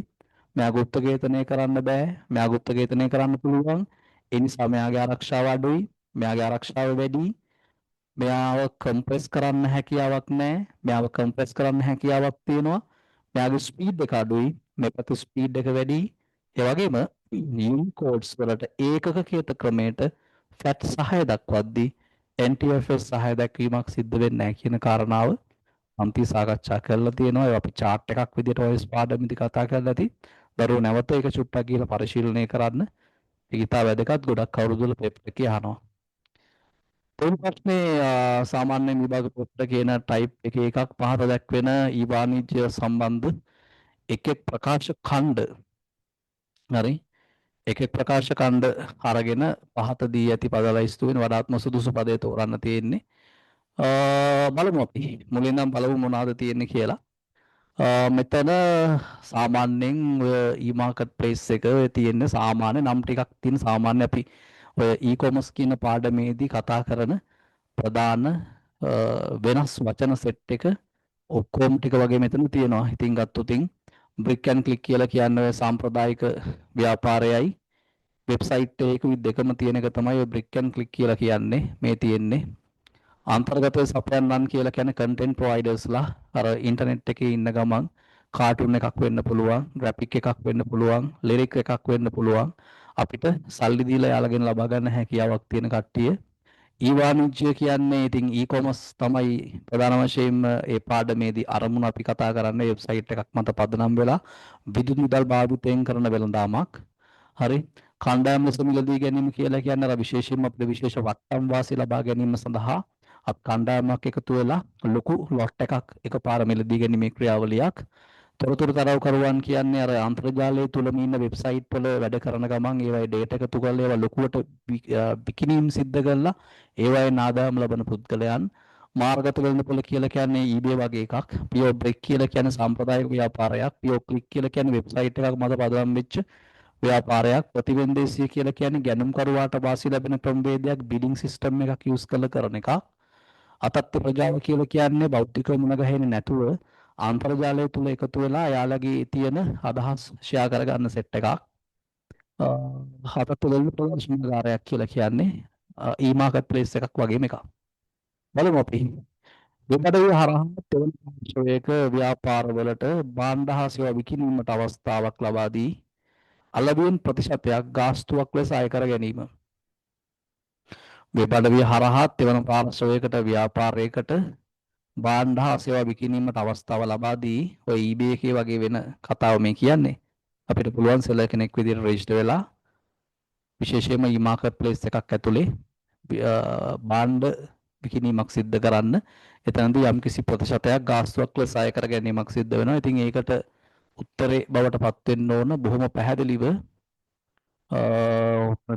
මෙයා ගුප්තඝාතනය කරන්න බෑ, මෙයා ගුප්තඝාතනය කරන්න පුළුවන්. ඒ නිසා මෙයාගේ ආරක්ෂාව අඩුයි, මෙයාගේ ආරක්ෂාව වැඩි. මෙයාව කම්ප්‍රෙස් කරන්න හැකියාවක් නැහැ. මෙයාව කම්ප්‍රෙස් කරන්න හැකියාවක් තියෙනවා. මෙයාගේ ස්පීඩ් එක අඩුයි. මේ පැත්තේ ස්පීඩ් එක වැඩි. ඒ වගේම යුනිකෝඩ්ස් වලට ඒකක කේත ක්‍රමයට ෆැට් සහය දක්වද්දී NTFS සහය දැක්වීමක් සිද්ධ වෙන්නේ නැහැ කියන කාරණාව අන්ති සාකච්ඡා කරලා තියෙනවා. ඒ අපි chart එකක් විදිහට ඔය පාඩමෙදි කතා කරලා ඇති. දරුවෝ නැවත ඒක චුට්ටක් ගිහලා පරිශීලනය කරන්න. ඒක ඉතා වැදගත්. ගොඩක් කවුරුද පේපර් එකේ අහනවා. තුන් ප්‍රශ්නේ සාමාන්‍ය විභාග පොත්ත කියන ටයිප් එකේ එකක් පහත දැක්වෙන ඊවාණිජ්‍ය සම්බන්ධ එක් එක් ප්‍රකාශ ඛණ්ඩ හරි එක් එක් ප්‍රකාශ ඛණ්ඩ අරගෙන පහත දී ඇති පද ලයිස්තුවෙන් වඩාත්ම සුදුසු පදේ තෝරන්න තියෙන්නේ. බලමු අපි මුලින්ම බලමු මොනවද තියෙන්නේ කියලා. මෙතන සාමාන්‍යයෙන් e-market place එක තියෙන සාමාන්‍ය නම් ටිකක් තියෙන සාමාන්‍ය අපි ඔය e-commerce කියන පාඩමේදී කතා කරන ප්‍රධාන වෙනස් වචන සෙට් එක ඔක්කොම ටික වගේ මෙතන තියෙනවා. ඉතින් ගත්තොතින් brick and click කියලා කියන්නේ සාම්ප්‍රදායික ව්‍යාපාරයයි වෙබ්සයිට් එකකුයි දෙකම තියෙන එක තමයි ඔය brick and click කියලා කියන්නේ. මේ තියෙන්නේ අන්තර්ගත සපයන්නන් කියලා කියන්නේ content providersලා අර ඉන්ටර්නෙට් එකේ ඉන්න ගමන් කාටුන් එකක් වෙන්න පුළුවන්, graphic එකක් වෙන්න පුළුවන්, lyric එකක් වෙන්න පුළුවන්. අපිට සල්ලි දීලා යාළගෙන ලබා ගන්න හැකියාවක් තියෙන කට්ටිය. ඊවාණිජ්‍ය කියන්නේ ඉතින් e-commerce තමයි ප්‍රධාන වශයෙන්ම ඒ පාඩමේදී අරමුණ අපි කතා කරන්නේ වෙබ්සයිට් එකක් මත පදනම් වෙලා විදුලි මුදල් භාවිතයෙන් කරන වෙළඳාමක්. හරි. කණ්ඩායම් ලෙස මිලදී ගැනීම කියලා කියන්නේ අර විශේෂයෙන්ම අපිට විශේෂ වට්ටම් වාසි ලබා ගැනීම සඳහා අප කණ්ඩායමක් එකතු වෙලා ලොකු ලොට් එකක් එකපාර මිලදී ගැනීමේ ක්‍රියාවලියක්. තොරතුරු තරවකරුවන් කියන්නේ අර අන්තර්ජාලය තුලම ඉන්න වෙබ්සයිට් වල වැඩ කරන ගමන් ඒවයි ඩේටා එකතු කරලා ඒවා ලොකුවට විකිණීම් සිද්ධ කරලා ඒවයින් ආදායම් ලබන පුද්ගලයන්. මාර්ගගත වෙළඳපොළ කියලා කියන්නේ eBay වගේ එකක්. Pure Brick කියලා කියන්නේ සාම්ප්‍රදායික ව්‍යාපාරයක්. Pure Click කියලා කියන්නේ වෙබ්සයිට් එකක් මත පදනම් වෙච්ච ව්‍යාපාරයක්. ප්‍රතිවේන්දේශීය කියලා කියන්නේ ගැනුම්කරුවාට වාසි ලැබෙන ක්‍රමවේදයක් බිලිං සිස්ටම් එකක් යූස් කරලා කරන එකක්. අතත්ත්ව ප්‍රජාව කියලා කියන්නේ භෞතික මුණ ගැහෙන්නේ නැතුව අන්තර්ජාලය තුල එකතු වෙලා යාළගේ තියෙන අදහස් ෂෙයා කරගන්න සෙට් එකක්. අතත්ත්ව වල ප්‍රදර්ශනකාරයක් කියලා කියන්නේ e-market place එකක් වගේම එකක්. බලමු අපි. වෙබඩවිය හරහා තෙවන පාර්ශ්වයක ව්‍යාපාරවලට භාණ්ඩ හා සේවා විකිණීමට අවස්ථාවක් ලබා දී අලෙවියෙන් ප්‍රතිශතයක් ගාස්තුවක් ලෙස අය කර ගැනීම. වෙබඩවිය හරහා තෙවන පාර්ශ්වයකට ව්‍යාපාරයකට භාණ්ඩ හා සේවා විකිණීමට අවස්ථාව ලබා දී ඔය eBay එකේ වගේ වෙන කතාව මේ කියන්නේ. අපිට පුළුවන් සෙලර් කෙනෙක් විදිහට රෙජිස්ටර් වෙලා විශේෂයෙන්ම e-market place එකක් ඇතුලේ භාණ්ඩ විකිණීමක් සිද්ධ කරන්න. එතනදී යම්කිසි ප්‍රතිශතයක් ගාස්තුවක් ලෙස අය කර ගැනීමක් සිද්ධ වෙනවා. ඉතින් ඒකට උත්තරේ බවට පත් වෙන්න ඕන බොහොම පැහැදිලිව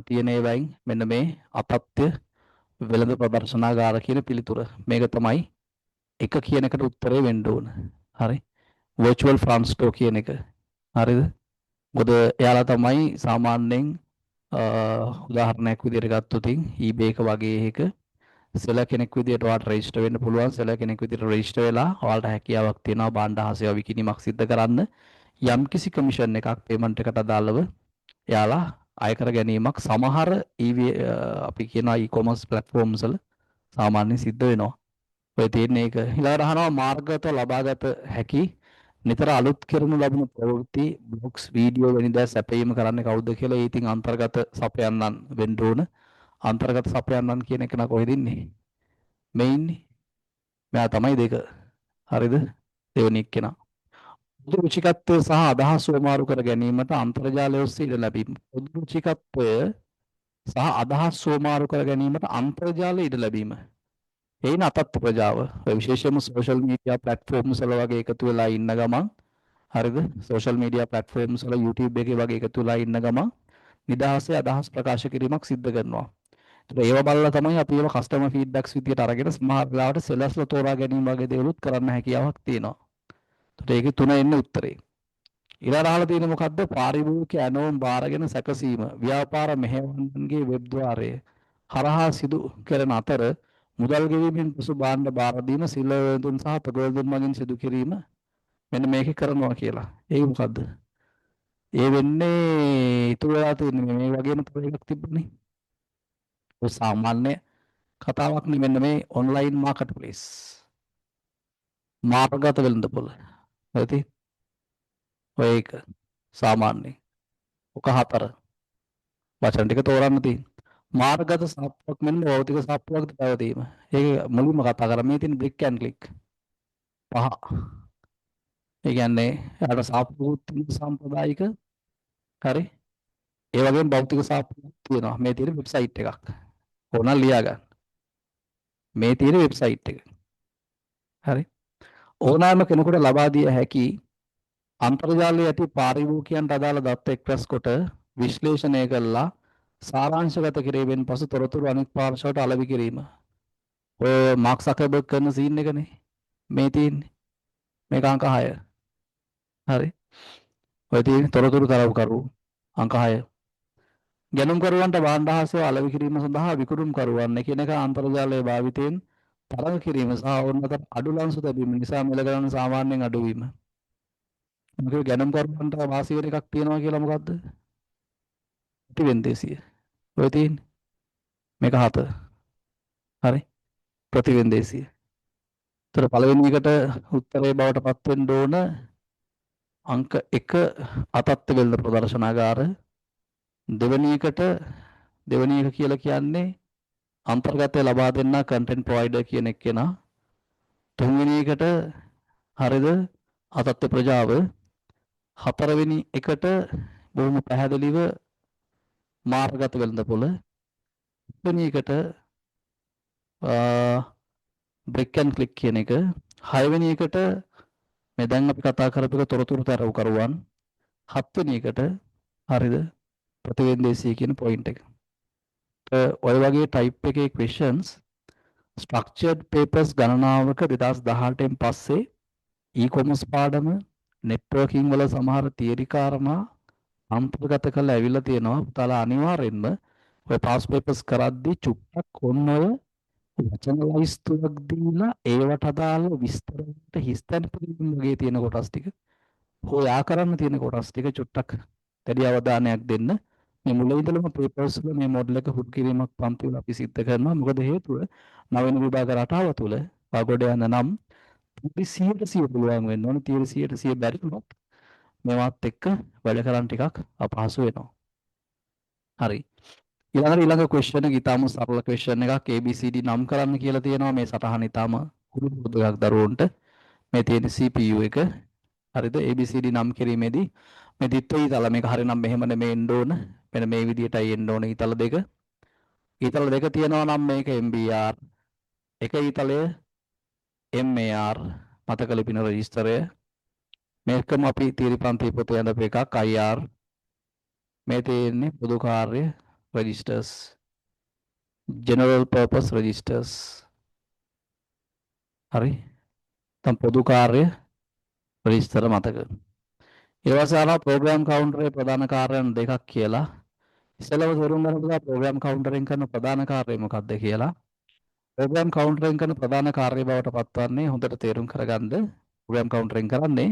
තියෙන ඒවායින් මෙන්න මේ අපත්‍ය වෙළඳ ප්‍රදර්ශනාගාර කියන පිළිතුර. මේක තමයි එක කියන එකට උත්තරේ වෙන්න ඕන. හරි. virtual front store කියන එක. හරිද? මොකද එයාලා තමයි සාමාන්‍යයෙන් උදාහරණයක් විදිහට ගත්තොත් eBay එක වගේ එකක සෙලර් කෙනෙක් විදිහට ඔයාලට රෙජිස්ටර් වෙන්න පුළුවන්. සෙලර් කෙනෙක් විදිහට රෙජිස්ටර් වෙලා ඔයාලට හැකියාවක් තියෙනවා භාණ්ඩ හා සේවා විකිණීමක් සිද්ධ කරන්න. යම්කිසි කමිෂන් එකක් පේමන්ට් එකට අදාළව එයාලා අය කර ගැනීමක් සමහර අපි කියනවා e-commerce platforms වල සාමාන්‍යයෙන් සිද්ධ වෙනවා. ඔය තියෙන එක ඊළඟට අහනවා මාර්ගගත ලබාගත හැකි නිතර අලුත් කරනු ලබන ප්‍රවෘත්ති බ්ලොග්ස් වීඩියෝ වැනි දෑ සැපයීම කරන්නේ කවුද කියලා. ඒ ඉතින් අන්තර්ගත සපයන්නන් වෙන්න ඕන. අන්තර්ගත සපයන්නන් කියන එක නා කොහෙද ඉන්නේ? මේ ඉන්නේ. මෙයා තමයි දෙක. හරිද? දෙවෙනි එක්කෙනා. පොදු රුචිකත්වය සහ අදහස් වමාරු කර ගැනීමට අන්තර්ජාලය ඔස්සේ ඉඩ ලැබීම. පොදු රුචිකත්වය සහ අදහස් වමාරු කර ගැනීමට අන්තර්ජාලය ඉඩ ලැබීම. එයින් අතත් ප්‍රජාව. ඔය විශේෂයෙන්ම සෝෂල් මීඩියා ප්ලැට්ෆෝම්ස් වල වගේ එකතු වෙලා ඉන්න ගමන් හරිද? සෝෂල් මීඩියා ප්ලැට්ෆෝම්ස් වල YouTube එකේ වගේ එකතු වෙලා ඉන්න ගමන් නිදහසේ අදහස් ප්‍රකාශ කිරීමක් සිද්ධ කරනවා. ඒත් ඒව බලලා තමයි අපි ඒව කස්ටමර් ෆීඩ්බැක්ස් විදියට අරගෙන සමහර වෙලාවට සෙලර්ස්ලා තෝරා ගැනීම වගේ දේවලුත් කරන්න හැකියාවක් තියෙනවා. ඒත් ඒකේ තුන එන්නේ උත්තරේ. ඊළඟ අහලා තියෙන මොකද්ද? පාරිභෝගික ඇනෝම් බාරගෙන සැකසීම ව්‍යාපාර මෙහෙයවන්නන්ගේ වෙබ් ద్వාරය හරහා සිදු කෙරෙන අතර මුදල් ගෙවීමෙන් පසු භාණ්ඩ බාර දීම සිල්වතුන් සහ තොගවතුන් මගින් සිදු කිරීම මෙන්න මේකේ කරනවා කියලා. ඒක මොකද්ද? ඒ වෙන්නේ ඉතුරු වෙලා තියෙන්නේ මේ වගේම තව එකක් තිබුණේ. ඔය සාමාන්‍ය කතාවක් නෙමෙන්න මේ ඔන්ලයින් මාකට් ප්ලේස්. මාර්ගගත වෙළඳපොළ. හරිද? ඔය එක සාමාන්‍ය. ඔක හතර. වචන ටික තෝරන්න තියෙන්නේ. මාර්ගගත සාප්පුවක් මෙන්න භෞතික සාප්පුවක්ද පැවතීම. ඒක මුලින්ම කතා කරා මේ තියෙන බ්‍රික් ඇන්ඩ් ක්ලික්. පහ. ඒ කියන්නේ යාට සාප්පුවකුත් සම්ප්‍රදායික හරි. ඒ වගේම භෞතික සාප්පුවක් තියෙනවා. මේ තියෙන වෙබ්සයිට් එකක්. ඕනනම් ලියා ගන්න. මේ තියෙන වෙබ්සයිට් එක. හරි. ඕනෑම කෙනෙකුට ලබා දිය හැකි අන්තර්ජාලයේ ඇති පාරිභෝගිකයන්ට අදාළ දත්ත එක්රැස් කොට විශ්ලේෂණය කළා සාරාංශගත කිරීමෙන් පසු තොරතුරු අනෙක් පාර්ශවයට අලෙවි කිරීම. ඔය මාක් සකර්බර්ග් කරන සීන් එකනේ මේ තියෙන්නේ. මේක අංක 6. හරි. ඔය තියෙන තොරතුරු තරවු කරු අංක 6. ගැනුම්කරුවන්ට භාණ්ඩහාසය අලෙවි කිරීම සඳහා විකුණුම්කරුවන් එකිනෙක අන්තර්ජාලය භාවිතයෙන් තරඟ කිරීම සහ ඕනතර අඩු ලන්සු තැබීම නිසා මිල ගණන සාමාන්‍යයෙන් අඩු වීම. මොකද ගැනුම්කරුවන්ට වාසි වෙන එකක් තියෙනවා කියලා මොකද්ද? ප්‍රතිවෙන්දේසිය. ඔය තියෙන්නේ. මේක 7. හරි. ප්‍රතිවෙන්දේසිය. ඒතර පළවෙනි එකට උත්තරේ බවට පත් වෙන්න ඕන අංක 1 අතත් වෙළඳ ප්‍රදර්ශනාගාර. දෙවෙනි එක කියලා කියන්නේ අන්තර්ගතය ලබා දෙන්න කන්ටෙන්ට් ප්‍රොවයිඩර් කියන එක්කෙනා. තුන්වෙනි එකට හරිද අතත් ප්‍රජාව. හතරවෙනි එකට බොහොම පැහැදිලිව මාර්ගගත වෙළඳපොළ. තුන්වෙනි එකට බ්‍රික් ඇන්ඩ් ක්ලික් කියන එක. හයවෙනි එකට මේ දැන් අපි කතා කරපු එක තොරතුරු තරවු කරුවන්. හත්වෙනි එකට හරිද ප්‍රතිවේන්දේශී කියන පොයින්ට් එක. ඔය වගේ ටයිප් එකේ questions structured papers ගණනාවක 2018න් පස්සේ e-commerce පාඩම networking වල සමහර තියරි කාරණා අන්තර්ගත කරලා ඇවිල්ලා තියෙනවා. පුතාලා අනිවාර්යෙන්ම ඔය pass papers කරද්දී චුට්ටක් ඔන්න ඔය වචන ලයිස්තුවක් දීලා ඒවට අදාළ විස්තර වලට හිස්තැන් පිළිබඳ වගේ තියෙන කොටස් ටික හොයා කරන්න තියෙන කොටස් ටික චුට්ටක් වැඩි අවධානයක් දෙන්න. මේ මුල ඉඳලම papers වල මේ මොඩල් එක හුරු කිරීමක් පන්ති වල අපි සිද්ධ කරනවා. මොකද හේතුව නවීන විභාග රටාව තුළ පගොඩ යන නම් 100% පුළුවන් වෙන්න ඕනේ. 100% බැරි වුණොත් මේවත් එක්ක වැඩ කරන් ටිකක් අපහසු වෙනවා. හරි. ඊළඟ question එක ඊටාම සරල question එකක් ABCD නම් කරන්න කියලා තියෙනවා. මේ සටහන ඊටාම හුරුදු එකක් දරුවන්ට. මේ තියෙන CPU එක. හරිද? ABCD නම් කිරීමේදී මේ දිත්ත ඊතල මේක හරිනම් මෙහෙම නෙමෙයි එන්න ඕන. මෙන්න මේ විදිහටයි එන්න ඕන ඊතල දෙක. ඊතල දෙක තියෙනවා නම් මේක MBR. එක ඊතලය MAR මතක ලිපින රෙජිස්ටරය. මේකම අපි තීරපන්ති පොතේ යඳපු එකක් IR. මේ තියෙන්නේ පොදු කාර්ය registers. general purpose registers. හරි. තම පොදු කාර්ය රෙජිස්ටර් මතක. ඊවසාරා ප්‍රෝග්‍රෑම් කවුන්ටරේ ප්‍රධාන කාර්යයන් දෙකක් කියලා. ඉස්සෙල්ලාම තේරුම් ගන්න පුතා ප්‍රෝග්‍රෑම් කවුන්ටරෙන් කරන ප්‍රධාන කාර්යය මොකක්ද කියලා. ප්‍රෝග්‍රෑම් කවුන්ටරෙන් කරන ප්‍රධාන කාර්යය බවට පත්වන්නේ හොඳට තේරුම් කරගන්න. ප්‍රෝග්‍රෑම් කවුන්ටරෙන් කරන්නේ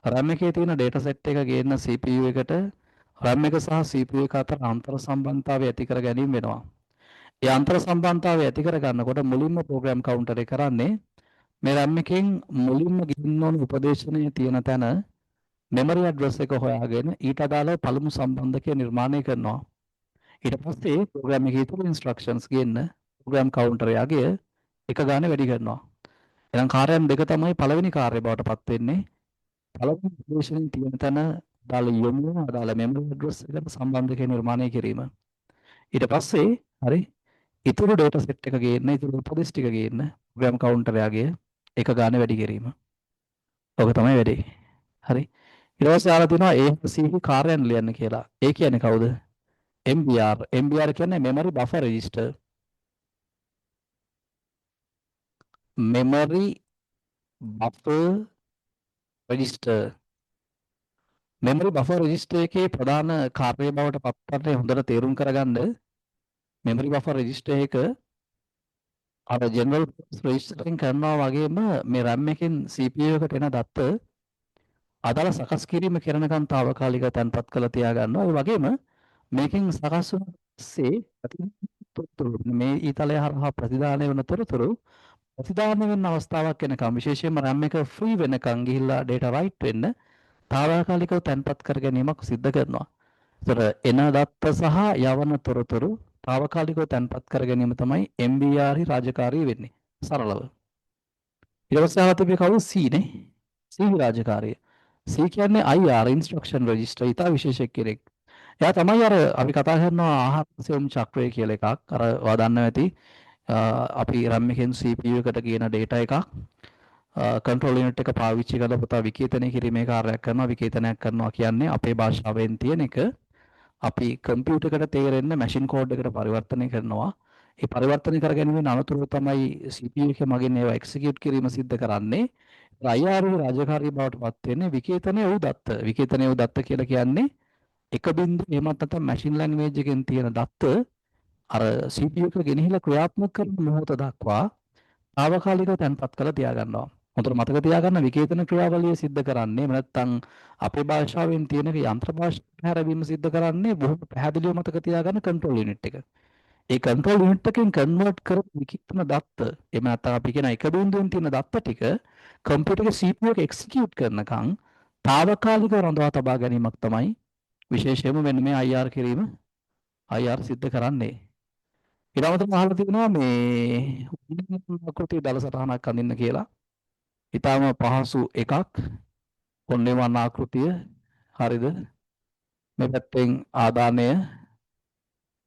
RAM එකේ තියෙන data set එක ගේන CPU එකට RAM එක සහ CPU එක අතර අන්තර් සම්බන්ධතාවය ඇති කර ගැනීම වෙනවා. ඒ අන්තර් සම්බන්ධතාවය ඇති කර ගන්නකොට මුලින්ම ප්‍රෝග්‍රෑම් කවුන්ටර් එක කරන්නේ මේ RAM එකෙන් මුලින්ම ගින්න ඕන උපදේශනය තියෙන තැන memory address එක හොයාගෙන ඊට අදාළව පළමු සම්බන්ධකය නිර්මාණය කරනවා. ඊට පස්සේ ප්‍රෝග්‍රෑම් එකේ ඉතුරු instructions ගේන්න ප්‍රෝග්‍රෑම් කවුන්ටර් යගේ එක ගානේ වැඩි කරනවා. එහෙනම් කාර්යයන් දෙක තමයි පළවෙනි කාර්යය බවට පත් වෙන්නේ. පළවෙනි විශ්ලේෂණයෙන් තියෙන තැන අදාළ යොමුව අදාළ මෙමරි ඇඩ්‍රස් එකට සම්බන්ධකේ නිර්මාණය කිරීම. ඊට පස්සේ හරි ඉතුරු data set එක ගේන්න ඉතුරු උපදෙස් ටික ගේන්න ප්‍රෝග්‍රෑම් කවුන්ටරයාගේ එක ගානේ වැඩි කිරීම. ඔක තමයි වැඩේ. හරි. ඊට පස්සේ ආලා තියෙනවා AHC කාර්යයන් ලියන්න කියලා. ඒ කියන්නේ කවුද? MBR. MBR කියන්නේ memory buffer register. memory buffer register. memory buffer register එකේ ප්‍රධාන කාර්යය බවට පත්වන්නේ හොඳට තේරුම් කරගන්න memory buffer register එක අර general register එකෙන් කරනවා වගේම මේ RAM එකෙන් CPU එකට එන දත්ත අදාළ සකස් කිරීම කරනකන් తాවකාලිකව තැන්පත් කරලා තියාගන්නවා. ඒ වගේම මේකෙන් සකස් වුණ පස්සේ තොරතුරු මේ ඊතලය හරහා ප්‍රතිදානය වෙන තොරතුරු ප්‍රතිදානය වෙන අවස්ථාවක් එනකම් විශේෂයෙන්ම RAM එක ෆ්‍රී වෙනකන් ගිහිල්ලා data write වෙන්න తాවකාලිකව තැන්පත් කර ගැනීමක් සිද්ධ කරනවා. ඒතර එන දත්ත සහ යවන තොරතුරු తాවකාලිකව තැන්පත් කර ගැනීම තමයි MBR රාජකාරිය වෙන්නේ. සරලව. ඊට පස්සේ ආවත් අපි කවුරු C නේ? C රාජකාරිය. C කියන්නේ IR instruction register ඊට විශේෂ කෙනෙක්. එයා තමයි අර අපි කතා කරනවා ආහාර සෙවුම් චක්‍රය කියලා එකක්. අර ඔයා දන්නවා ඇති අපි RAM එකෙන් CPU එකට කියන data එකක් control unit එක පාවිච්චි කරලා පුතා විකේතනය කිරීමේ කාර්යයක් කරනවා. විකේතනයක් කරනවා කියන්නේ අපේ භාෂාවෙන් තියෙන එක අපි කම්පියුටර් එකට තේරෙන්න මැෂින් කෝඩ් එකට පරිවර්තනය කරනවා. ඒ පරිවර්තනය කර ගැනීමෙන් අනතුරුව තමයි CPU එකේ මගින් ඒවා එක්සිකියුට් කිරීම සිද්ධ කරන්නේ. IR රාජකාරී බවට පත් වෙන්නේ විකේතනයේ වූ දත්ත. විකේතනයේ වූ දත්ත කියලා කියන්නේ එක බින්දු එහෙමත් නැත්නම් මැෂින් ලැන්ග්වේජ් එකෙන් තියෙන දත්ත අර CPU එක ගෙනහිලා ක්‍රියාත්මක කරන මොහොත දක්වා తాවකාලිකව තැන්පත් කරලා තියාගන්නවා. හොඳට මතක තියාගන්න විකේතන ක්‍රියාවලිය සිද්ධ කරන්නේ එහෙම නැත්නම් අපේ භාෂාවෙන් තියෙන යන්ත්‍ර භාෂාවට හැරවීම සිද්ධ කරන්නේ බොහොම පැහැදිලිව මතක තියාගන්න කන්ට්‍රෝල් යුනිට් එක. ඒ කන්ට්‍රෝල් යුනිට් එකෙන් කන්වර්ට් කරපු විකේතන දත්ත එහෙම නැත්නම් අපි කියන එක බින්දුවෙන් තියෙන දත්ත ටික කම්පියුටර් එකේ CPU එක එක්සිකියුට් කරනකම් తాවකාලිකව රඳවා තබා ගැනීමක් තමයි විශේෂයෙන්ම මෙන්න මේ IR කිරීම IR සිද්ධ කරන්නේ. ඊට අමතරව අහලා තියෙනවා මේ ආකෘතිය දල සටහනක් අඳින්න කියලා. ඊටාම පහසු එකක්. ඔන්නේ වන්න ආකෘතිය. හරිද? මේ පැත්තෙන් ආදානය.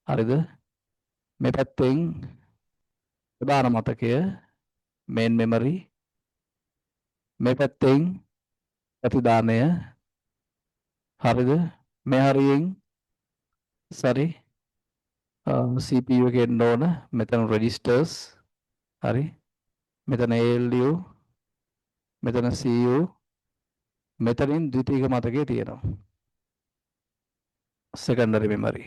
හරිද? මේ පැත්තෙන් ප්‍රධාන මතකය main memory. මේ පැත්තෙන් ප්‍රතිදානය. හරිද? මේ හරියෙන් CPU එකේ එන්න ඕන මෙතන registers හරි මෙතන ALU මෙතන CU මෙතනින් ද්විතීයික මතකයේ තියෙනවා secondary memory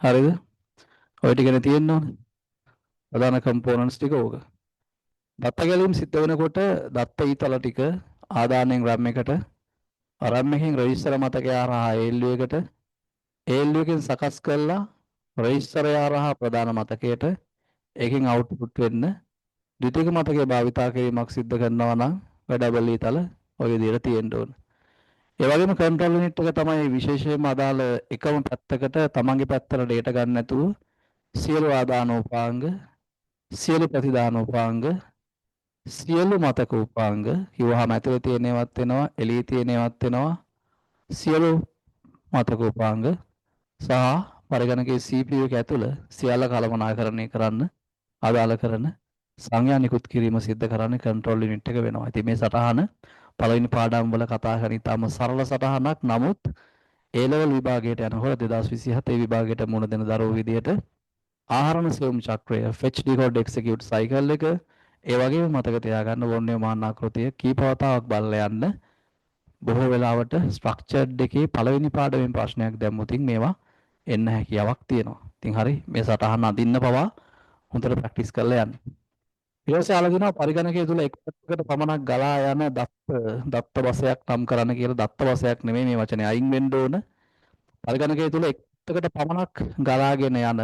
හරිද ඔය ටිකනේ තියෙන්න ඕනේ ප්‍රධාන components ටික ඕක දත්ත ගැලීම් සිද්ධ වෙනකොට දත්ත ඊතල ටික ආදානයෙන් RAM එකට RAM එකෙන් register මතකය හරහා ALU එකට ALU එකෙන් සකස් කළා register හරහා ප්‍රධාන මතකයට ඒකෙන් output වෙන්න ද්විතීයික මතකයේ භාවිතා කිරීමක් සිද්ධ කරනවා නම් වැඩබල ඊතල ඔය විදිහට තියෙන්න ඕන. ඒ වගේම control unit එක තමයි විශේෂයෙන්ම අදාළ එකම පැත්තකට තමන්ගේ පැත්තට data ගන්න නැතුව සියලු ආදානෝපාංග, සියලු ප්‍රතිදානෝපාංග, සියලු මතක උපාංග කිව්වහම ඇතුලේ තියෙනවත් වෙනවා, එළියේ තියෙනවත් වෙනවා. සියලු මතක උපාංග සහ පරිගණකයේ CPU එක ඇතුළ සියල්ල කළමනාකරණය කරන්න අදාළ කරන සංඥා නිකුත් කිරීම සිද්ධ කරන්නේ control unit එක වෙනවා. ඉතින් මේ සටහන පළවෙනි පාඩම් වල කතා කරන ඉතාම සරල සටහනක්. නමුත් A level විභාගයට යනකොට 2027 විභාගයට මුහුණ දෙන දරුවෝ විදියට ආහරණ සෙවුම් චක්‍රය fetch decode execute cycle එක ඒ වගේම මතක තියාගන්න ඕනේ මාන ආකෘතිය කීපවතාවක් බලලා යන්න. බොහෝ වෙලාවට ස්ට්‍රක්චර්ඩ් එකේ පළවෙනි පාඩමෙන් ප්‍රශ්නයක් දැම්මොතින් මේවා එන්න හැකියාවක් තියෙනවා. ඉතින් හරි මේ සටහන අඳින්න පවා හොඳට ප්‍රැක්ටිස් කරලා යන්න. ඊට පස්සේ අහලා දෙනවා පරිගණකය තුල එක් පැත්තකට පමණක් ගලා යන දත්ත වශයක් නම් කරන්න කියලා. දත්ත වශයක් නෙමෙයි මේ වචනේ අයින් වෙන්න ඕන. පරිගණකය තුල එක් පැත්තකට පමණක් ගලාගෙන යන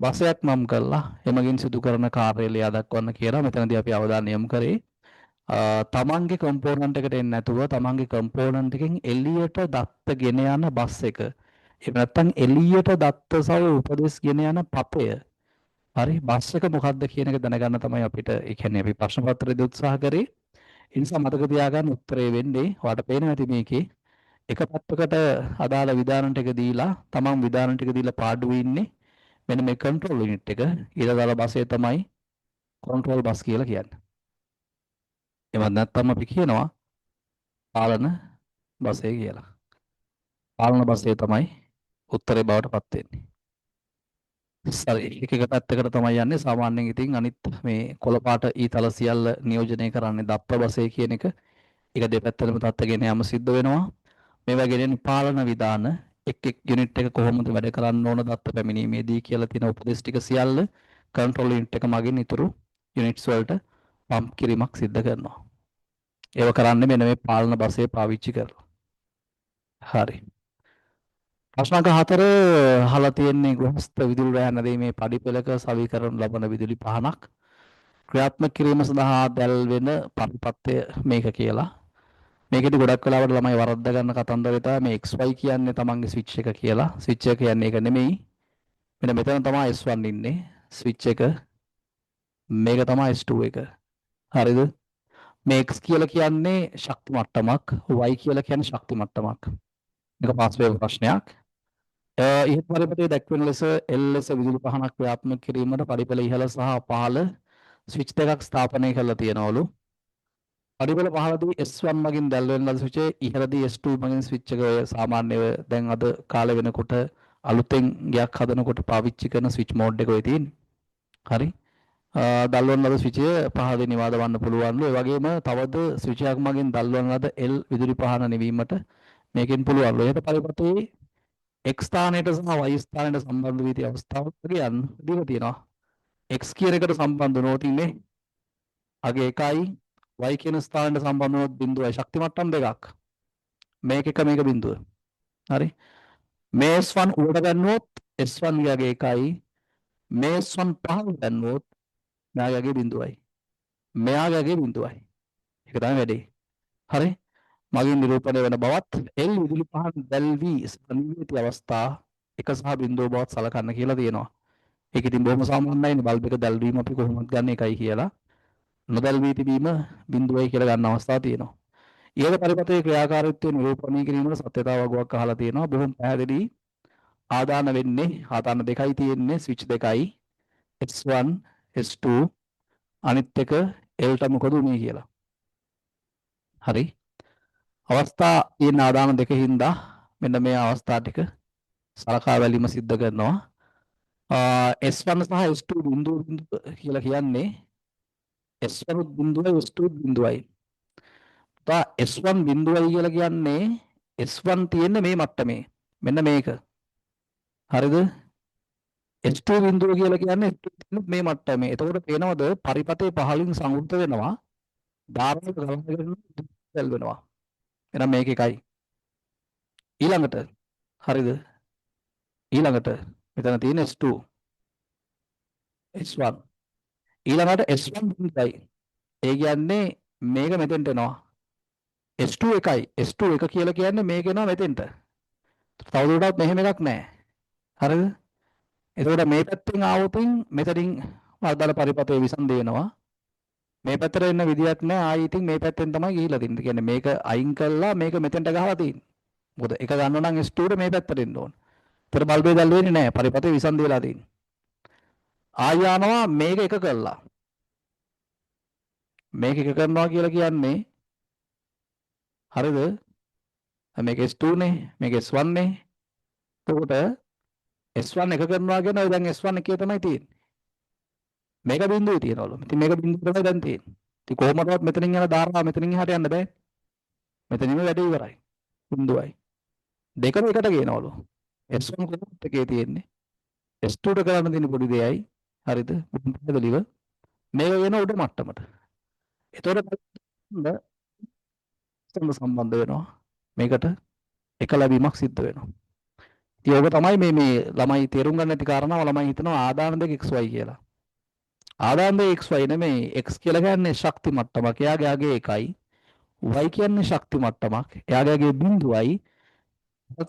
වශයක් නම් කළා එමගින් සිදු කරන කාර්යය ලියා දක්වන්න කියලා. මෙතනදී අපි අවධානය යොමු කරේ තමන්ගේ කම්පෝනන්ට් එකට එන්නේ නැතුව තමන්ගේ කම්පෝනන්ට් එකෙන් එළියට දත්ත ගෙන යන බස් එක. එහෙම නැත්නම් එළියට දත්ත සව උපදෙස් ගෙන යන පපය හරි බස් එක මොකක්ද කියන එක දැනගන්න තමයි අපිට ඒ කියන්නේ අපි ප්‍රශ්න පත්‍රයේදී උත්සාහ කරේ. ඒ නිසා මතක තියාගන්න උත්තරේ වෙන්නේ ඔයාලට පේනවා ඇති මේකේ එක පැත්තකට අදාළ විධාන ටික දීලා තමන් විධාන ටික දීලා පාඩුවේ ඉන්නේ මෙන්න මේ කන්ට්‍රෝල් යුනිට් එක ඊට දාලා බස්සේ තමයි කන්ට්‍රෝල් බස් කියලා කියන්නේ. එවත් නැත්නම් අපි කියනවා පාලන බස්සේ කියලා. පාලන බස්සේ තමයි උත්තරේ බවට පත් වෙන්නේ. සරි එක පැත්තකට තමයි යන්නේ සාමාන්‍යයෙන් ඉතින් අනිත් මේ කොළ පාට ඊතල සියල්ල නියෝජනය කරන්නේ දත්ත බස්සේ කියන එක. ඒක දෙපැත්තටම තත්ත්වගෙන යම සිද්ධ වෙනවා. මේවා ගෙනෙන පාලන විධාන එක් යුනිට් එක කොහොමද වැඩ කරන්න ඕන දත්ත පැමිණීමේදී කියලා තියෙන උපදෙස් ටික සියල්ල කන්ට්‍රෝල් යුනිට් එක මගින් ඉතුරු යුනිට්ස් වලට පම්ප් කිරීමක් සිද්ධ කරනවා. ඒව කරන්නේ මෙන්න මේ පාලන බසය පාවිච්චි කරලා. හරි. ප්‍රශ්න අංක 4 අහලා තියෙන්නේ ගෘහස්ත විදුලි රැහැන දීමේ පඩිපෙළක සවීකරණු ලබන විදුලි පහනක් ක්‍රියාත්මක කිරීම සඳහා දැල්වෙන පරිපත්‍ය මේක කියලා. මේකෙදි ගොඩක් වෙලාවට ළමයි වරද්ද ගන්න කතන්දරය තමයි මේ XY කියන්නේ තමන්ගේ ස්විච් එක කියලා. ස්විච් එක කියන්නේ ඒක නෙමෙයි. මෙන්න මෙතන තමයි S1 ඉන්නේ. ස්විච් එක මේක තමයි S2 එක. හරිද? මේ X කියලා කියන්නේ ශක්ති මට්ටමක්, Y කියලා කියන්නේ ශක්ති මට්ටමක්. මේක පාස් වේව ප්‍රශ්නයක්. ඉහත පරිපතේ දැක්වෙන ලෙස L ලෙස විදුලි පහනක් ක්‍රියාත්මක කිරීමට පරිපල ඉහළ සහ පහළ ස්විච් දෙකක් ස්ථාපනය කරලා තියෙනවලු. පරිපල පහළදී S1 මගින් දැල්වෙන ලද ස්විච් ඉහළදී S2 මගින් ස්විච් එක ඔය සාමාන්‍යව දැන් අද කාලේ වෙනකොට අලුතෙන් ගයක් හදනකොට පාවිච්චි කරන ස්විච් මෝඩ් එක ඔය තියෙන්නේ. හරි. දල්වන ලද ස්විචය පහළදී නිවාදවන්න පුළුවන්ලු. ඒ වගේම තවද ස්විච් එකක් මගින් දල්වන ලද L විදුලි පහන නිවීමට මේකෙන් පුළුවන්ලු. ඉහත පරිපතේ X ස්ථානයට සහ Y ස්ථානයට සම්බන්ධ වී තිය අවස්ථාවක් කියන්න දීලා තියෙනවා. X කියන එකට සම්බන්ධ වුණොත් ඉන්නේ අගේ 1යි y කියන ස්ථානයට සම්බන්ධ වුණොත් බිඳුවයි ශක්ති මට්ටම් දෙකක්. මේක එක මේක බිඳුව. හරි. මේ S1 උඩට ගන්නවොත් S1 ගියගේ 1යි මේ S1 පහළ ගන්නවොත් මෙයාගේ බිඳුවයි. මෙයාගේ බිඳුවයි. ඒක තමයි වැඩේ. හරි. මගින් නිරූපණය වෙන බවත් L විදුලි පහන් දැල්වී නිවිති අවස්ථා 1 සහ බිඳුව බවත් සලකන්න කියලා තියෙනවා. ඒක ඉතින් බොහොම සාමාන්‍යයිනේ බල්බ් එක දැල්වීම අපි කොහොමද ගන්න එකයි කියලා. නොදැල්වී තිබීම බිඳුවයි කියලා ගන්න අවස්ථා තියෙනවා. ඊළඟ පරිපතේ ක්‍රියාකාරීත්වය නිරූපණය කිරීමට සත්‍යතාව වගුවක් අහලා තියෙනවා. බොහොම පැහැදිලි ආදාන වෙන්නේ ආදාන දෙකයි තියෙන්නේ ස්විච් දෙකයි S1 S2 අනිත් එක Lට මොකද උනේ කියලා. හරි. අවස්ථා තියෙන ආදාන දෙකින්දා මෙන්න මේ අවස්ථා ටික සලකා බැලීම සිද්ධ කරනවා. S1 සහ S2 බිඳුව කියලා කියන්නේ S1 බිඳුවයි S2 බිඳුවයි. S1 බිඳුවයි කියලා කියන්නේ S1 තියෙන්නේ මේ මට්ටමේ. මෙන්න මේක. හරිද? S2 බිඳුව කියලා කියන්නේ S2 තියෙන්නේ මේ මට්ටමේ. එතකොට පේනවද පරිපතේ පහළින් සංවෘත වෙනවා. ධාරණය ගලන වෙනවා. එහෙනම් මේක එකයි. ඊළඟට හරිද? ඊළඟට මෙතන තියෙන S2 S1 ඊළඟට S1 බිඳුවයි. ඒ කියන්නේ මේක මෙතෙන්ට එනවා. S2 එකයි. S2 එක කියලා කියන්නේ මේක එනවා මෙතෙන්ට. තවදුරටත් මෙහෙම එකක් නැහැ. හරිද? එතකොට මේ පැත්තෙන් ආවොතින් මෙතනින් අදාළ පරිපතේ විසන්දි වෙනවා. මේ පැත්තට එන්න විදියක් නැහැ. ආයි ඉතින් මේ පැත්තෙන් තමයි ගිහිලා තින්නේ. කියන්නේ මේක අයින් කළා මේක මෙතෙන්ට ගහලා තියෙන්නේ. මොකද එක ගන්න නම් S2 ට මේ පැත්තට එන්න ඕන. ඒතර බල්බේ දැල් වෙන්නේ නැහැ. පරිපතේ විසන්දි වෙලා තියෙන්නේ. ආය යනවා මේක එක කළා. මේක එක කරනවා කියලා කියන්නේ හරිද? මේක S2 නේ මේක S1 නේ. එතකොට S1 එක කරනවා කියන ඔය දැන් S1 එකේ තමයි තියෙන්නේ. මේක බිඳුවේ තියනවලු. ඉතින් මේක බිඳුව තමයි දැන් තියෙන්නේ. ඉතින් කොහොමදවත් මෙතනින් යන ධාරාව මෙතනින් එහාට යන්න බෑ. මෙතනින්ම වැඩේ ඉවරයි. බිඳුවයි. දෙකම එකට ගේනවලු. S1 කොහොමද එකේ තියෙන්නේ? S2ට කරන්න තියෙන පොඩි දෙයයි. හරිද? පැහැදිලිව මේක වෙන උඩ මට්ටමට. එතකොට සම්බන්ධ වෙනවා. මේකට එක ලැබීමක් සිද්ධ වෙනවා. ඉතින් ඕක තමයි මේ ළමයි තේරුම් ගන්න නැති කාරණාව ළමයි හිතනවා ආදාන දෙක XY කියලා. ආදාන දෙක XY නෙමෙයි X කියලා කියන්නේ ශක්ති මට්ටමක්. එයාගේ එකයි. Y කියන්නේ ශක්ති මට්ටමක්. එයාගේ බිඳුවයි.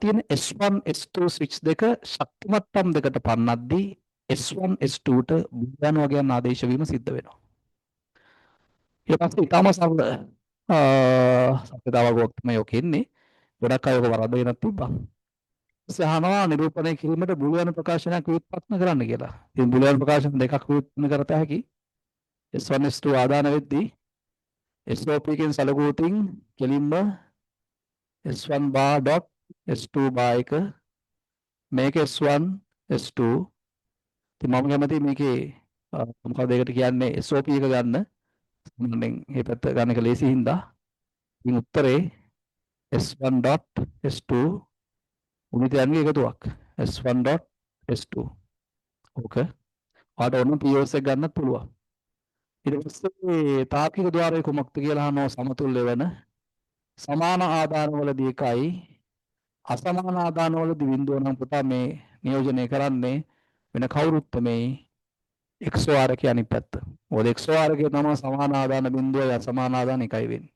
තියෙන S1 S2 ස්විච් දෙක ශක්ති මට්ටම් දෙකට පන්නද්දී S1 S2ට බුලියන් වගයන් ආදේශ වීම සිද්ධ වෙනවා. ඊට පස්සේ ඊටම සරල සත්‍යතාවයක් තමයි ඔක ඉන්නේ. ගොඩක් අය ඔක වරදගෙනත් තිබ්බා. ඊපස්සේ අහනවා නිරූපණය කිරීමට බුලියන් ප්‍රකාශනයක් ව්‍යුත්පත්න කරන්න කියලා. ඉතින් බුලියන් ප්‍රකාශන දෙකක් ව්‍යුත්පත්න කරත හැකි. S1 S2 ආදාන වෙද්දී SOP එකෙන් සැලකුවොත් කෙලින්ම S1 bar dot S2 bar එක මේක S1 S2 ඉතින් මම කැමති මේකේ මොකක්ද ඒකට කියන්නේ SOP එක ගන්න සාමාන්‍යයෙන් මේ පැත්ත ගන්න එක ලේසි හින්දා ඉතින් උත්තරේ S1 dot S2 ගුණිතයන්ගේ එකතුවක් S1 dot S2 ඕක ඔයාලට ඕන POS එක ගන්නත් පුළුවන් ඊට පස්සේ තාර්කික ద్వාරය කුමක්ද කියලා අහනවා සමතුල්‍ය වෙන සමාන ආදානවලදී එකයි අසමාන ආදානවලදී බිඳුව නම් පුතා මේ නියෝජනය කරන්නේ වෙන කවුරුත් මේ XOR එක අනිත් පැත්ත. මොකද XOR එකේ තමයි සමාන ආදාන බිඳුවයි අසමාන ආදාන එකයි වෙන්නේ.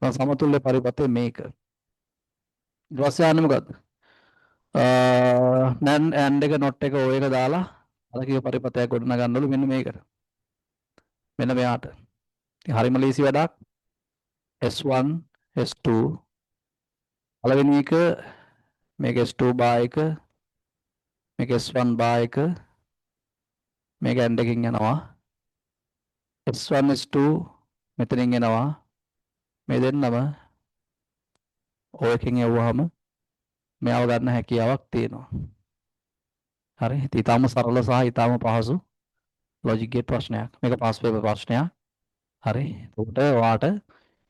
මම සමතුල්‍ය පරිපථය මේක. ඊට පස්සේ ආන්නේ මොකද්ද? nan and එක not එක ඔය එක දාලා අලකිය පරිපථයක් ගොඩනගා ගන්නවලු මෙන්න මේකට. මෙන්න මෙයාට. ඉතින් හරිම ලේසි වැඩක්. S1 S2 පළවෙනි එක මේක S2 bar එක මේක S1 bar එක මේක and එකකින් යනවා S1 S2 මෙතනින් එනවා මේ දෙන්නම ඔය එකකින් යවුවාම මෙයාව ගන්න හැකියාවක් තියෙනවා. හරි. ඉතින් ඊටාම සරල සහ ඊටාම පහසු ලොජික් ගේට් ප්‍රශ්නයක්. මේක පාස් පේපර් ප්‍රශ්නයක්. හරි. එතකොට ඔයාට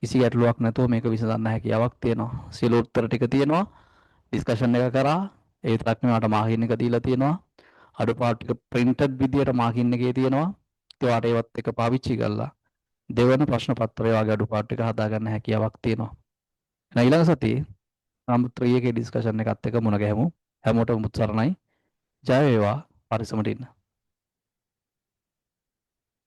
කිසි ගැටලුවක් නැතුව මේක විසඳන්න හැකියාවක් තියෙනවා. සියලු උත්තර ටික තියෙනවා. ඩිස්කෂන් එක කරා ඒ විතරක් නෙවෙයි මට මාකින් එක දීලා තියෙනවා. අඩුපාඩු ටික printed විදියට මාකින් එකේ තියෙනවා. ඒ වාට ඒවත් එක පාවිච්චි කරලා දෙවන ප්‍රශ්න පත්‍රය වගේ අඩුපාඩු ටික හදාගන්න හැකියාවක් තියෙනවා. එහෙනම් ඊළඟ සතියේ නම් 3 එකේ ඩිස්කෂන් එකත් එක්ක මුණ ගැහමු. හැමෝටම මුත් සරණයි. ජය වේවා පරිස්සමට ඉන්න.